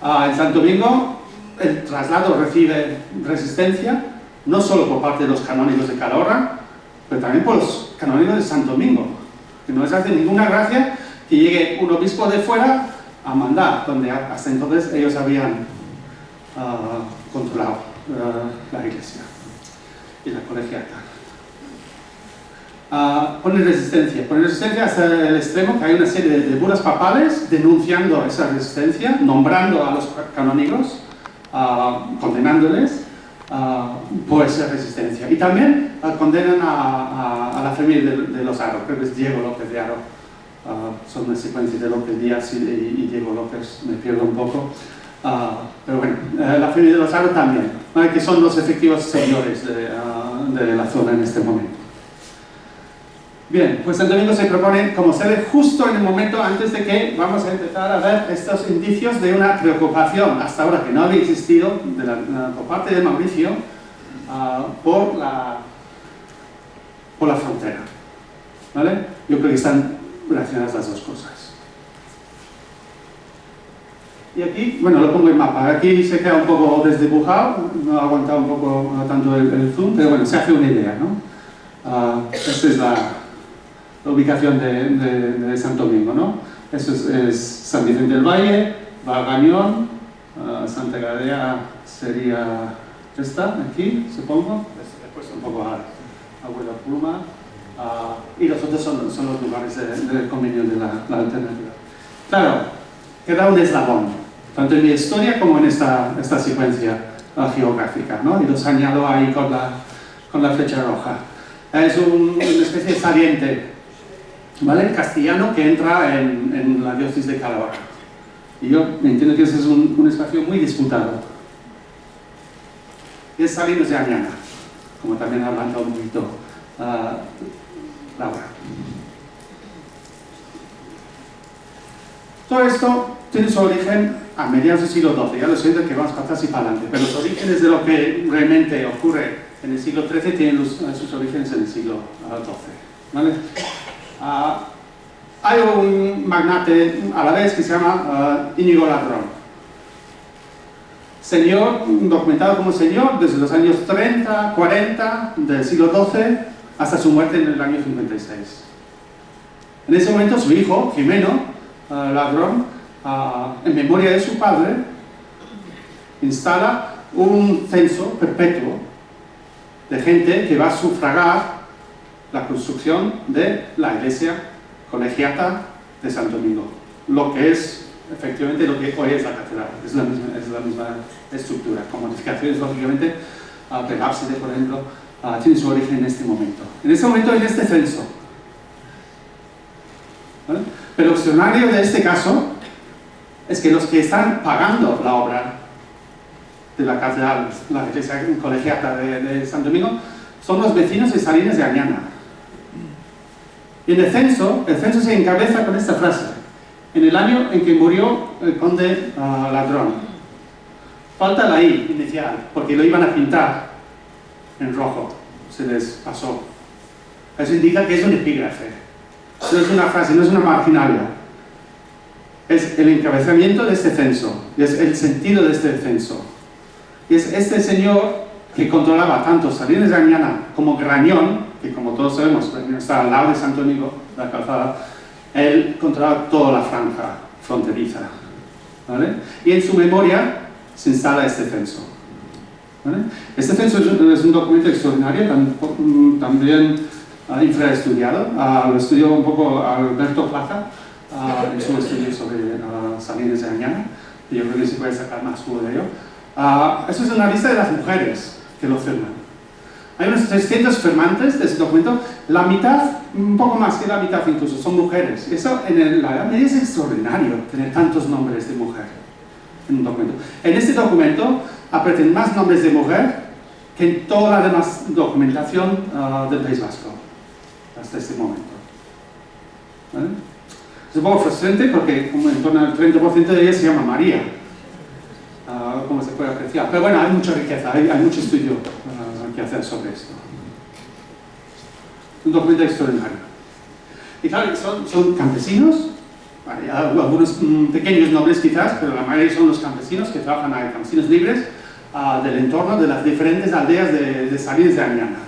En Santo Domingo el traslado recibe resistencia, no solo por parte de los canónigos de Calahorra, pero también por los canónigos de Santo Domingo, que no les hace ninguna gracia que llegue un obispo de fuera a mandar, donde hasta entonces ellos habían controlado la iglesia y la colegiata. Pone resistencia hasta el extremo que hay una serie de bulas papales denunciando esa resistencia, nombrando a los canónigos, condenándoles por esa resistencia. Y también condenan a la familia de los Haro, creo que es Diego López de Haro. Son una secuencia de López Díaz y Diego López, me pierdo un poco. Pero bueno, la familia de los Haro también, que son los efectivos señores de la zona en este momento. Bien, pues Santo Domingo se propone como sede justo en el momento antes de que vamos a empezar a ver estos indicios de una preocupación, hasta ahora que no había existido por parte de Mauricio, por la frontera. ¿Vale? Yo creo que están relacionadas las dos cosas. Y aquí, bueno, lo pongo en mapa. Aquí se queda un poco desdibujado, no ha aguantado un poco tanto el zoom, pero bueno, se hace una idea, ¿no? Esta es la ubicación de Santo Domingo, ¿no? Eso es San Vicente del Valle, Valgañón, Santa Gadea sería esta, aquí, supongo. He puesto un poco a Abuela Pluma. Y los otros son los lugares de convenio de la alternativa. Claro, queda un eslabón, tanto en mi historia como en esta secuencia geográfica, ¿no? Y los añado ahí con la flecha roja. Es una especie de saliente, ¿vale? Castellano que entra en la diócesis de Calahorra. Y yo entiendo que ese es un espacio muy disputado. Y es Salinas de Añana, como también ha hablado un poquito Laura. Todo esto tiene su origen a mediados del siglo XII, ya lo siento que vamos para atrás y para adelante, pero los orígenes de lo que realmente ocurre en el siglo XIII tienen sus orígenes en el siglo XII. ¿Vale? Hay un magnate a la vez que se llama Íñigo Ladrón. señor, documentado como señor desde los años 30, 40 del siglo XII hasta su muerte en el año 56. En ese momento su hijo, Jimeno Ladrón, en memoria de su padre, instala un censo perpetuo de gente que va a sufragar la construcción de la iglesia colegiata de Santo Domingo, lo que es efectivamente lo que hoy es la catedral, es la misma estructura, con modificaciones lógicamente. El ábside, por ejemplo, tiene su origen en este momento. En este censo. ¿Vale? Pero lo extraordinario de este caso es que los que están pagando la obra de la catedral, la iglesia colegiata de Santo Domingo, son los vecinos de Salinas de Añana. Y en el censo se encabeza con esta frase: en el año en que murió el conde Ladrón. Falta la I inicial, porque lo iban a pintar en rojo, se les pasó. Eso indica que es un epígrafe, no es una frase, no es una marginalia. Es el encabezamiento de este censo, es el sentido de este censo. Y es este señor que controlaba tanto Salinas de Añana como Grañón, que como todos sabemos está al lado de Santo Domingo, la calzada. Él controlaba toda la franja fronteriza, ¿vale? Y en su memoria se instala este censo, ¿vale? Este censo es un documento extraordinario, también infraestudiado. Lo estudió un poco Alberto Plaza en su estudio sobre Salinas de Añana, y yo creo que se puede sacar más jugo de ello. Esto es una lista de las mujeres que lo firman. Hay unos 300 firmantes de ese documento, la mitad, un poco más que la mitad incluso, son mujeres. Eso en la Edad Media es extraordinario, tener tantos nombres de mujer en un documento. En este documento aparecen más nombres de mujer que en toda la demás documentación del País Vasco, hasta este momento. ¿Vale? Es un poco frustrante porque como en torno al 30% de ellas se llama María, como se puede apreciar. Pero bueno, hay mucha riqueza, hay mucho estudio que hacer sobre esto. Un documento extraordinario. Y claro, son campesinos, vale, algunos pequeños nobles quizás, pero la mayoría son los campesinos que trabajan ahí, campesinos libres del entorno de las diferentes aldeas de Salinas de Añana.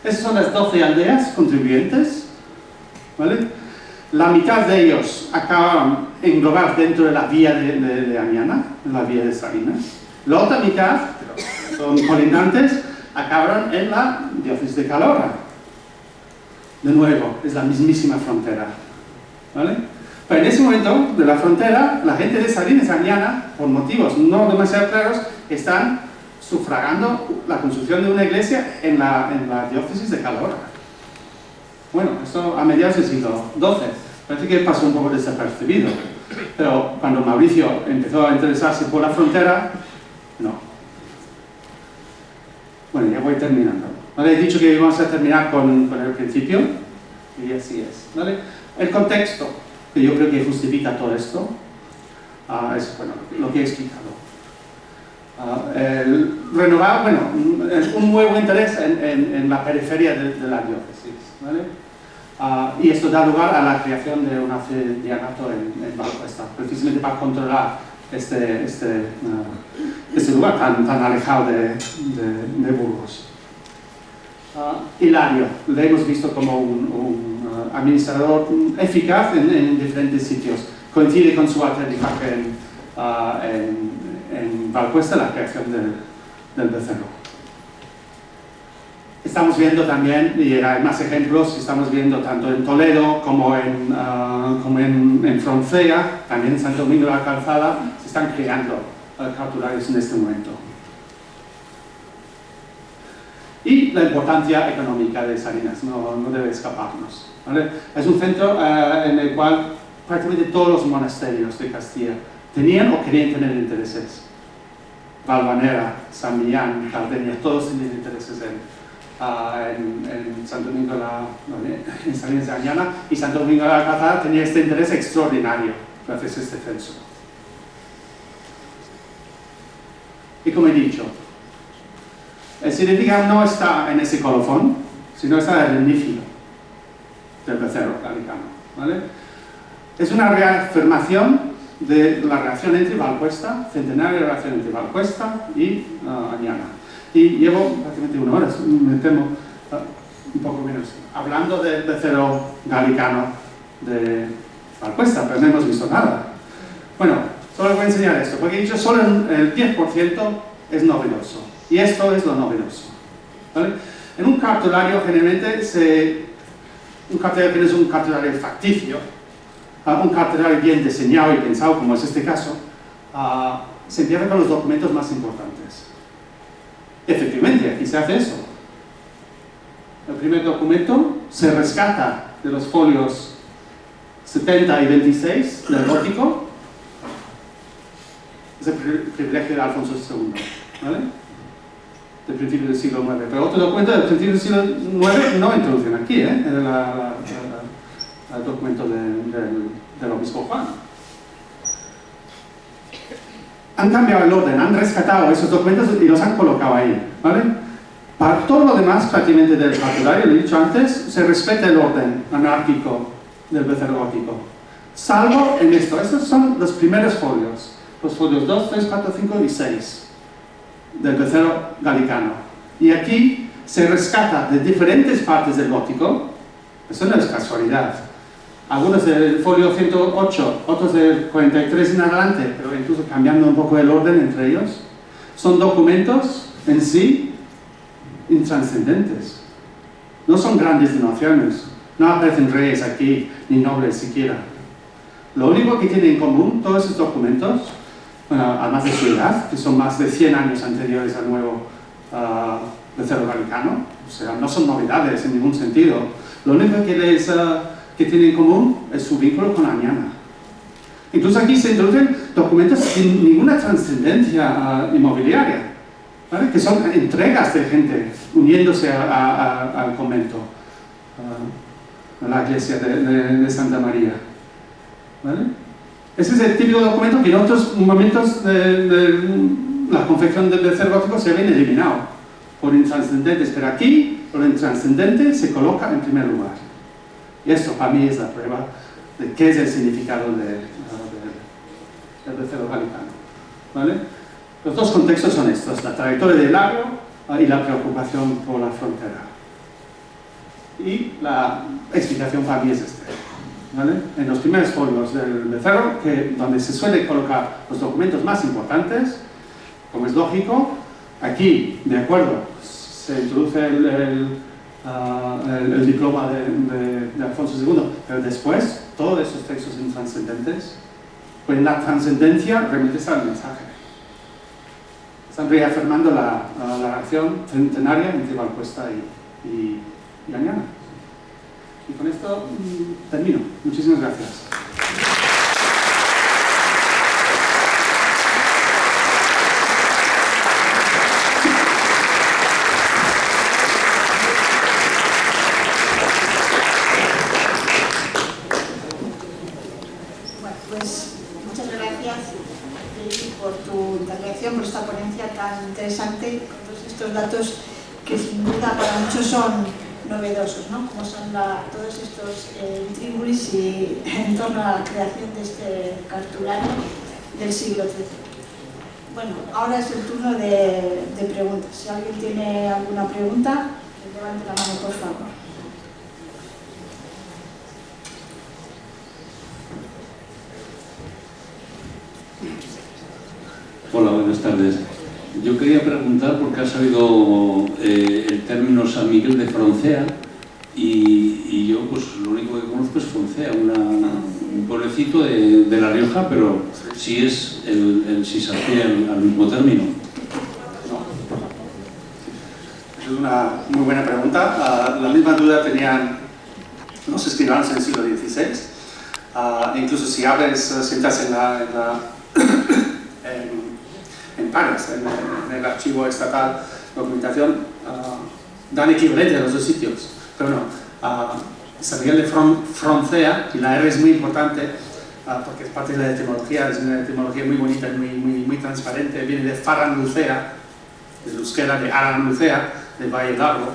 Esas son las 12 aldeas contribuyentes, ¿vale? La mitad de ellos acaban englobados dentro de la vía de Añana, la vía de Salinas. La otra mitad, pero son colindantes, acabaron en la diócesis de Calahorra. De nuevo, es la mismísima frontera, ¿vale? Pero en ese momento de la frontera, la gente de Salinas de Añana, por motivos no demasiado claros, están sufragando la construcción de una iglesia en la diócesis de Calahorra. Bueno, esto a mediados del siglo XII. Parece que pasó un poco desapercibido. Pero cuando Mauricio empezó a interesarse por la frontera, no. Bueno, ya voy terminando. ¿Vale? He dicho que íbamos a terminar con el principio, y así es. ¿Vale? El contexto, que yo creo que justifica todo esto, es bueno, lo que he explicado. Renovar, bueno, un nuevo interés en la periferia de la diócesis, ¿vale? Y esto da lugar a la creación de un arcidianato en Valpuesta, precisamente para controlar este lugar tan alejado de Burgos. Hilario, le hemos visto como un administrador eficaz en diferentes sitios. Coincide con su aterrizaje en Valpuesta, la creación del becerro. Estamos viendo también, y hay más ejemplos, estamos viendo tanto en Toledo como en Froncea, también en Santo Domingo de la Calzada, se están creando cartularios en este momento. Y la importancia económica de Salinas, no debe escaparnos, ¿vale? Es un centro en el cual prácticamente todos los monasterios de Castilla tenían o querían tener intereses. Valvanera, San Millán, Cardeña, todos tenían intereses en Santo Domingo en Salinas de Añana, y Santo Domingo de la Calzada tenía este interés extraordinario gracias a este censo. Y como he dicho, el significado no está en ese colofón, sino está en el nífilo del becerro galicano, ¿vale? Es una reafirmación de la reacción entre Valcuesta, centenaria relación entre Valcuesta y Añana. Y llevo prácticamente 1 hora, me temo, un poco menos, hablando del becero galicano de Valcuesta, pero no hemos visto nada. Bueno, solo les voy a enseñar esto, porque he dicho solo el 10% es novedoso. Y esto es lo novedoso. ¿Vale? En un cartulario, generalmente, un cartulario que no es un cartulario facticio, un cartulario bien diseñado y pensado, como es este caso, se empieza con los documentos más importantes. Efectivamente, aquí se hace eso. El primer documento se rescata de los folios 70 y 26 del gótico. Es el privilegio de Alfonso II, ¿vale? Del principio del siglo IX. Pero otro documento del principio del siglo IX no introducen aquí, el documento del obispo Juan. Han cambiado el orden, han rescatado esos documentos y los han colocado ahí, ¿vale? Para todo lo demás, prácticamente del cartulario, lo he dicho antes, se respeta el orden anárquico del becero gótico. Salvo en esto. Estos son los primeros folios. Los folios 2, 3, 4, 5 y 6 del becero galicano. Y aquí se rescata de diferentes partes del gótico. Eso no es casualidad. Algunos del folio 108, otros del 43 en adelante, pero incluso cambiando un poco el orden entre ellos. Son documentos en sí intranscendentes. No son grandes donaciones. No aparecen reyes aquí, ni nobles siquiera. Lo único que tienen en común todos esos documentos, bueno, además de su edad, que son más de 100 años anteriores al nuevo becero galicano, o sea, no son novedades en ningún sentido. Lo único que tienen en común es su vínculo con Añana. Incluso aquí se introducen documentos sin ninguna trascendencia inmobiliaria, ¿vale? Que son entregas de gente uniéndose al convento, a la iglesia de Santa María, ¿vale? Ese es el típico documento que en otros momentos de la confección del becero gótico se habían eliminado por intranscendentes, pero aquí lo intranscendente se coloca en primer lugar. Y esto para mí es la prueba de qué es el significado del becero galicano, ¿vale? Los dos contextos son estos, la trayectoria del agro y la preocupación por la frontera. Y la explicación para mí es esta, ¿vale? En los primeros folios del becero, donde se suelen colocar los documentos más importantes, como es lógico, aquí, de acuerdo, se introduce el diploma de Alfonso II, pero después, todos esos textos intranscendentes, pues en la trascendencia realmente está el mensaje. Están reafirmando la relación centenaria entre Valcuesta y Añana. Y con esto termino. Muchísimas gracias. Bueno, pues muchas gracias por tu intervención, por esta ponencia tan interesante, con todos estos datos que sin duda para muchos son novedosos, ¿no? Como son todos estos intríngulis y en torno a la creación de este cartulario del siglo XIII. Bueno, ahora es el turno de preguntas. Si alguien tiene alguna pregunta, levante la mano, por favor. Hola, buenas tardes. Yo quería preguntar por qué ha salido el término San Miguel de Froncea y yo pues lo único que conozco es Froncea, un pueblecito de La Rioja, pero si se refiere al mismo término. Es una muy buena pregunta. La misma duda tenían los escribanos en el siglo XVI. Incluso si abres, sientas en Pares, en el archivo estatal de documentación, dan equivalente a los dos sitios. Pero no, San Miguel de Froncea, y la R es muy importante porque es parte de la etimología, es una etimología muy bonita y muy transparente. Viene de Faranlucea, del euskera de Aranlucea, de Valle Largo.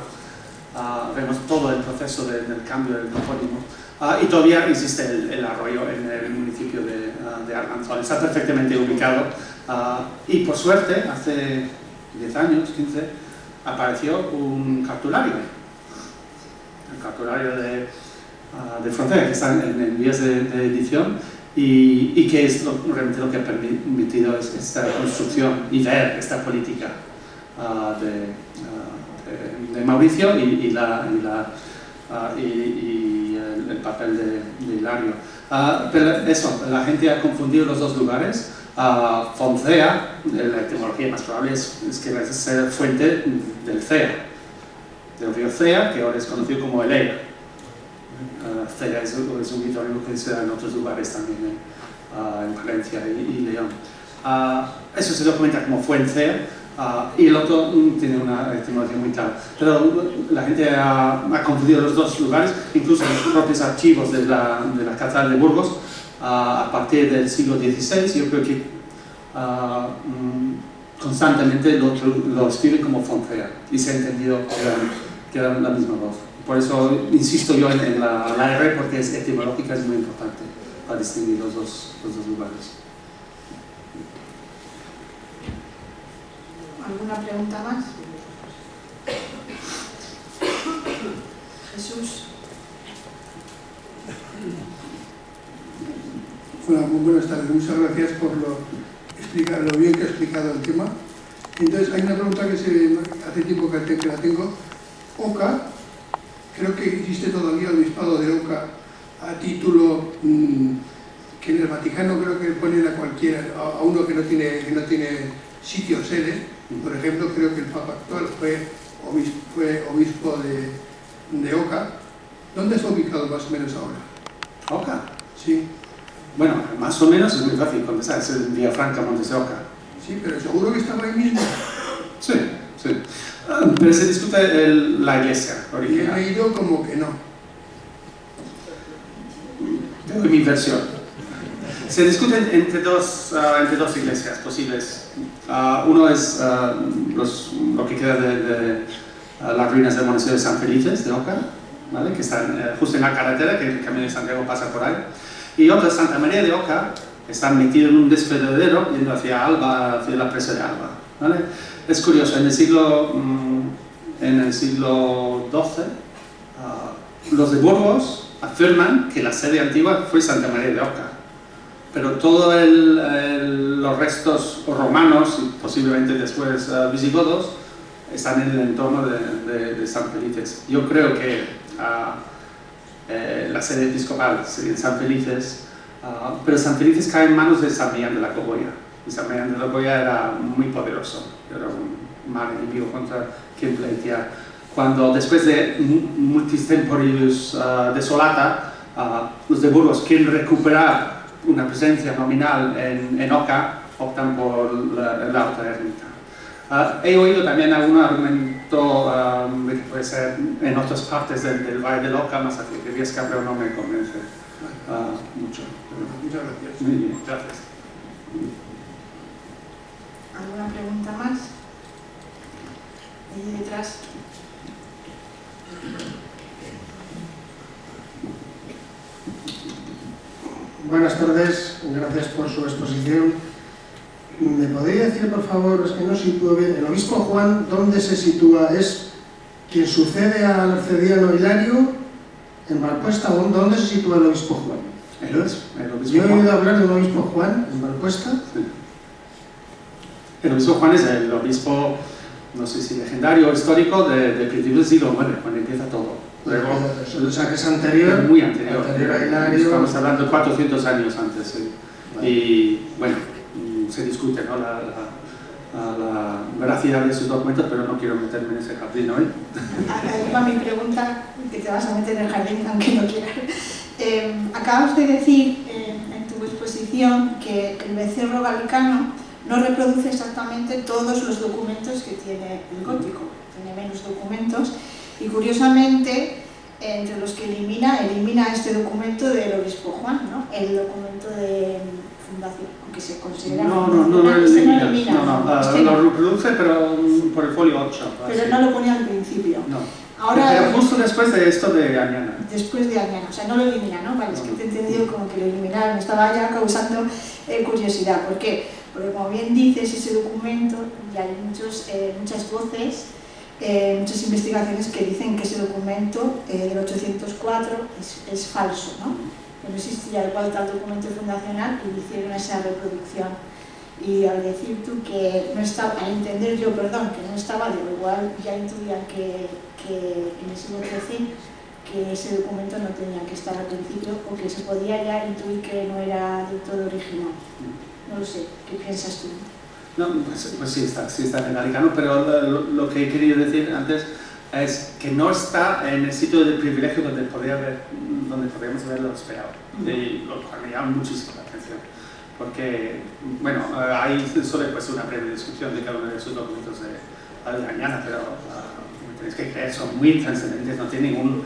Vemos todo el proceso del cambio del topónimo. y todavía existe el arroyo en el municipio de Arganzón. Está perfectamente ubicado y por suerte hace 10 años, 15, apareció un cartulario. El cartulario de Frontera, que está en vías de edición y que es realmente lo que ha permitido esta construcción y ver esta política de Mauricio y el papel de Hilario. Pero eso, la gente ha confundido los dos lugares. Foncea, la etimología más probable es que va a ser fuente del Cea, del río Cea, que ahora es conocido como el Ea. Cea es un mitológico que se da en otros lugares también, en Valencia y León. Eso se documenta como Fuencea, y el otro tiene una etimología muy clara. Pero la gente ha confundido los dos lugares, incluso en los propios archivos de la Catedral de Burgos, a partir del siglo XVI. Yo creo que constantemente lo escriben como Foncea, y se ha entendido que era la misma voz. Por eso insisto yo en la R, porque etimológica es muy importante para distinguir los dos lugares. ¿Alguna pregunta más? Jesús. Hola, muy buenas tardes. Muchas gracias por lo bien que ha explicado el tema. Entonces, hay una pregunta que hace tiempo que la tengo. Oca, creo que existe todavía el obispado de Oca a título que en el Vaticano creo que ponen a cualquiera, a uno que no tiene sitio o sede. Por ejemplo, creo que el Papa actual fue obispo de Oca. ¿Dónde está ubicado más o menos ahora? ¿Oca? Sí. Bueno, más o menos es muy fácil contestar, es en Villafranca, Montes de Oca. Sí, pero seguro que estaba ahí mismo. Sí, sí. Pero se discute la iglesia original. Y he leído como que no. Tengo mi versión. Se discuten entre dos iglesias posibles. Uno es lo que queda de las ruinas del monasterio de San Felices de Oca, ¿vale? Que están justo en la carretera, que el Camino de Santiago pasa por ahí. Y otra, Santa María de Oca, está metido en un desfiladero yendo hacia Alba, hacia la presa de Alba, ¿vale? Es curioso, en el siglo XII, los de Burgos afirman que la sede antigua fue Santa María de Oca, pero todos los restos romanos y posiblemente después visigodos están en el entorno de San Felices. Yo creo que la sede episcopal sería en San Felices, pero San Felices cae en manos de San Millán de la Cogolla. Y San Millán de la Cogolla era muy poderoso, era un mal enemigo contra quien pleitear. Cuando después de multis temporius desolata, los de Burgos quieren recuperar una presencia nominal en Oca, optan por la otra ermita. He oído también algún argumento de que puede ser en otras partes del Valle del Oca, más hacia que Viesca, pero no me convence mucho. Muchas gracias. Muy bien, gracias. ¿Alguna pregunta más? Ahí detrás. Buenas tardes, gracias por su exposición. ¿Me podría decir, por favor, es que no sitúo bien, el obispo Juan, dónde se sitúa? ¿Es quien sucede al arcediano Hilario en Valpuesta? ¿Dónde se sitúa el obispo Juan? El obispo Yo he Juan. oído hablar de un obispo Juan en Valpuesta. Sí. El obispo Juan es el obispo, no sé si legendario o histórico, de principios del siglo IX, cuando empieza todo. Luego, O sea, que es anterior, muy anterior. a Hilario. Estamos hablando de 400 años antes. Sí. Vale. Y bueno, se discute, ¿no?, la veracidad de sus documentos, pero no quiero meterme en ese jardín hoy. Ahí va mi pregunta, que te vas a meter en el jardín aunque no quieras. Acabas de decir en tu exposición que el becerro galicano no reproduce exactamente todos los documentos que tiene el gótico, tiene menos documentos, y curiosamente entre los que elimina este documento del obispo Juan, ¿no? El documento de fundación, aunque se considera No lo reproduce, pero por el folio 8. Pero no lo ponía al principio. No. Pero justo después de esto de Añana. Después de Añana, o sea, no lo elimina, ¿no? Vale, es que te he entendido como que lo eliminaron, me estaba ya causando curiosidad. ¿Por qué? Porque como bien dices, ese documento, y hay muchas voces, muchas investigaciones que dicen que ese documento del 804 es falso, ¿no? Que no existía igual tal documento fundacional y hicieron esa reproducción. Y al decir tú que no estaba, al entender yo, perdón, que no estaba, digo, igual ya intuían que en el siglo XIII que ese documento no tenía que estar al principio o que se podía ya intuir que no era del todo original. No lo sé, ¿qué piensas tú? No, pues sí está en el Vaticano, pero lo que he querido decir antes es que no está en el sitio de privilegio donde podríamos haberlo esperado, lo cual me llama muchísimo la atención. Porque, bueno, hay solo pues una breve descripción de cada uno de esos documentos de Añana, pero tenéis que creer, son muy trascendentes, no tienen ninguna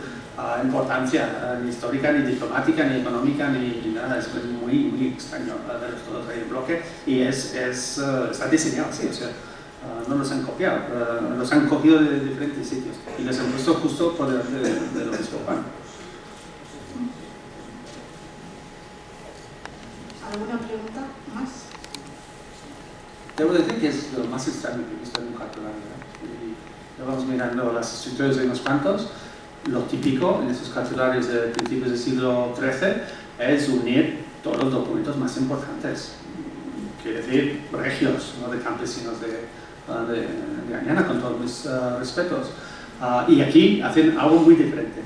importancia ni histórica, ni diplomática, ni económica, ni nada, es muy extraño verlos todos ahí en bloque y está diseñado así, o sea, no los han copiado, los han cogido de diferentes sitios y les han puesto justo por delante de los Juan. ¿Alguna pregunta más? Debo decir que es lo más extraño que he visto en un cartulario, y vamos mirando las estructuras de unos cuantos. Lo típico en esos cartularios de principios del siglo XIII es unir todos los documentos más importantes, quiere decir regios, no de campesinos de Añana, con todos mis respetos. Y aquí hacen algo muy diferente.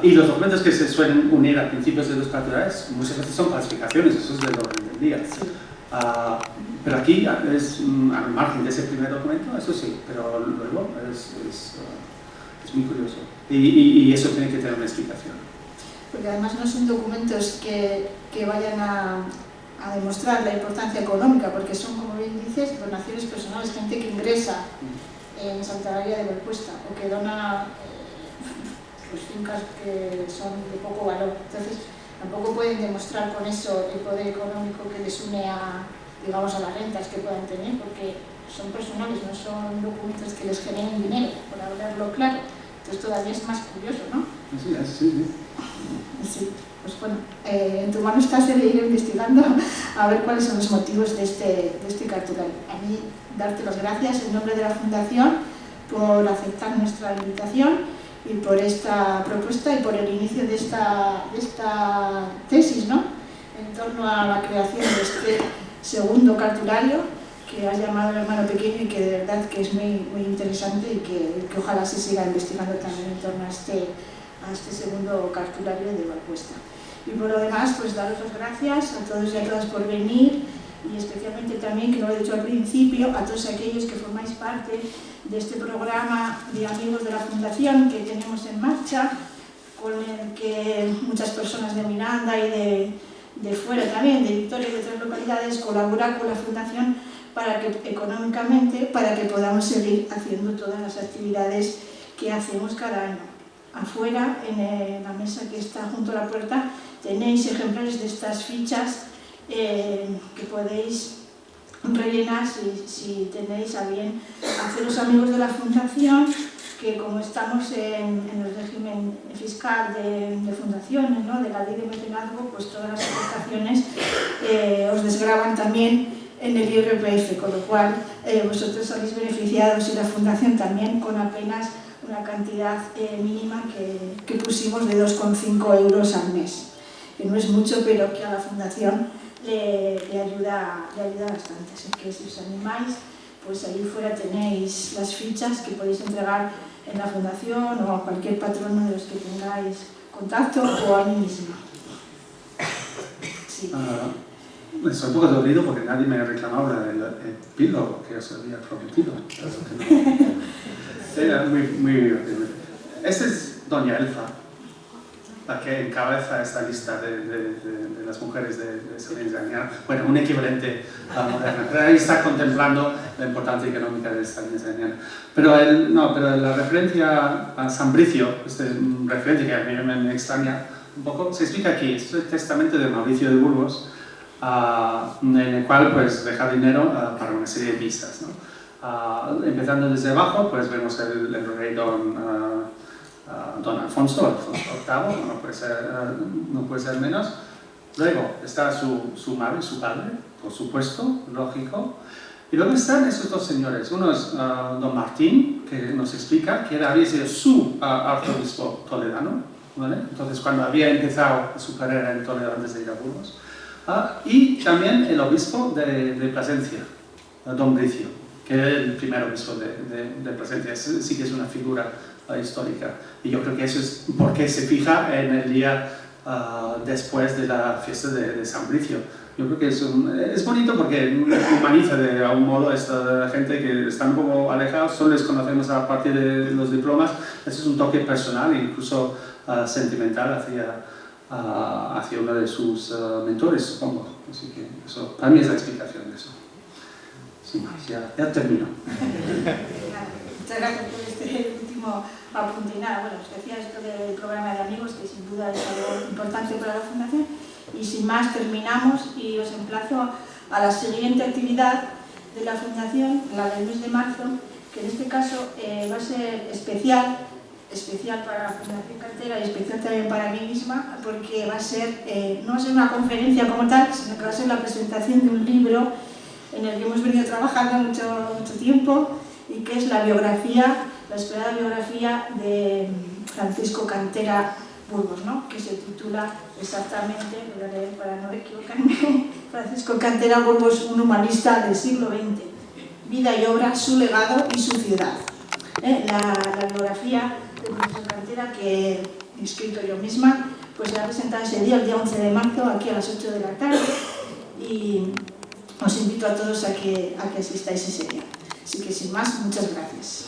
Y los documentos que se suelen unir a principios de los cartularios muchas veces son clasificaciones, eso es de lo que entendía. Sí. Pero aquí es al margen de ese primer documento, eso sí, pero luego es muy curioso. Y eso tiene que tener una explicación. Porque además no son documentos que vayan a demostrar la importancia económica, porque son, como bien dices, donaciones personales, gente que ingresa en Santa María de Valpuesta o que dona pues, fincas que son de poco valor. Entonces, tampoco pueden demostrar con eso el poder económico que les une a, digamos, a las rentas que puedan tener, porque son personales, no son documentos que les generen dinero, por hablarlo claro. Entonces todavía es más curioso, ¿no? Sí. Sí, pues bueno, en tu mano estás de ir investigando a ver cuáles son los motivos de este cartulario. A mí, darte las gracias en nombre de la Fundación por aceptar nuestra invitación y por esta propuesta y por el inicio de esta tesis, ¿no? En torno a la creación de este segundo cartulario que has llamado el hermano pequeño y que de verdad que es muy interesante y que ojalá se siga investigando también en torno a este segundo cartulario de Valpuesta. Y por lo demás, pues daros las gracias a todos y a todas por venir y especialmente también, que lo he dicho al principio, a todos aquellos que formáis parte de este programa de amigos de la Fundación que tenemos en marcha, con el que muchas personas de Miranda y de fuera también, de Vitoria y de otras localidades, colaboran con la Fundación económicamente para que podamos seguir haciendo todas las actividades que hacemos cada año. Afuera, en la mesa que está junto a la puerta, tenéis ejemplares de estas fichas que podéis rellenar si tenéis a bien haceros amigos de la Fundación, que como estamos en el régimen fiscal de fundaciones, ¿no? De la ley de mecenazgo, pues todas las aportaciones os desgravan también en el IRPF, con lo cual vosotros salís beneficiados y la Fundación también con apenas una cantidad mínima que pusimos de 2,5 euros al mes, que no es mucho, pero que a la Fundación le ayuda bastante. Así que si os animáis, pues ahí fuera tenéis las fichas que podéis entregar en la Fundación o a cualquier patrono de los que tengáis contacto o a mí misma. Sí. Estoy un poco dolido porque nadie me ha reclamado el epílogo que os había prometido. Era muy divertido. Esta es Doña Elfa, la que encabeza esta lista de las mujeres de San Luis de Añana. Bueno, un equivalente moderno. Pero ahí está contemplando la importancia económica de San Luis de Añana. Pero la referencia a San Bricio, referencia que a mí me extraña un poco, se explica aquí. Es el testamento de Mauricio de Burgos, en el cual pues deja dinero para una serie de vistas, ¿no? Empezando desde abajo, pues vemos el rey don don Alfonso VIII, no puede ser menos. Luego está su madre, su padre, por supuesto, lógico. Y luego están esos dos señores. Uno es don Martín, que nos explica que había sido su arzobispo toledano, ¿vale? Entonces, cuando había empezado su carrera en Toledo antes de ir a Burgos. Y también el obispo de Plasencia, don Bricio, que es el primer obispo de Plasencia. Sí que es una figura histórica. Y yo creo que eso es porque se fija en el día después de la fiesta de San Bricio. Yo creo que es bonito porque humaniza de algún modo a esta gente que está un poco alejados, solo les conocemos a partir de los diplomas. Eso es un toque personal, incluso sentimental hacia uno de sus mentores, supongo. Así que eso, para mí es la explicación de eso. Sin más, ya termino. Muchas gracias por este último apunte. Bueno, os decía esto del programa de amigos, que sin duda es algo importante para la Fundación. Y sin más terminamos y os emplazo a la siguiente actividad de la Fundación, la del mes de marzo, que en este caso va a ser especial para la Fundación Cantera y especial también para mí misma, porque va a ser, no va a ser una conferencia como tal, sino que va a ser la presentación de un libro en el que hemos venido trabajando mucho tiempo, y que es la esperada biografía de Francisco Cantera Burgos, ¿no? Que se titula exactamente, voy a leer para no equivocarme, Francisco Cantera Burgos, un humanista del siglo XX, vida y obra, su legado y su ciudad. La biografía de Francisco Cantera, que he escrito yo misma, pues se va a presentar ese día, el día 11 de marzo, aquí a las 8 de la tarde, y os invito a todos a que asistáis ese día. Así que sin más, muchas gracias.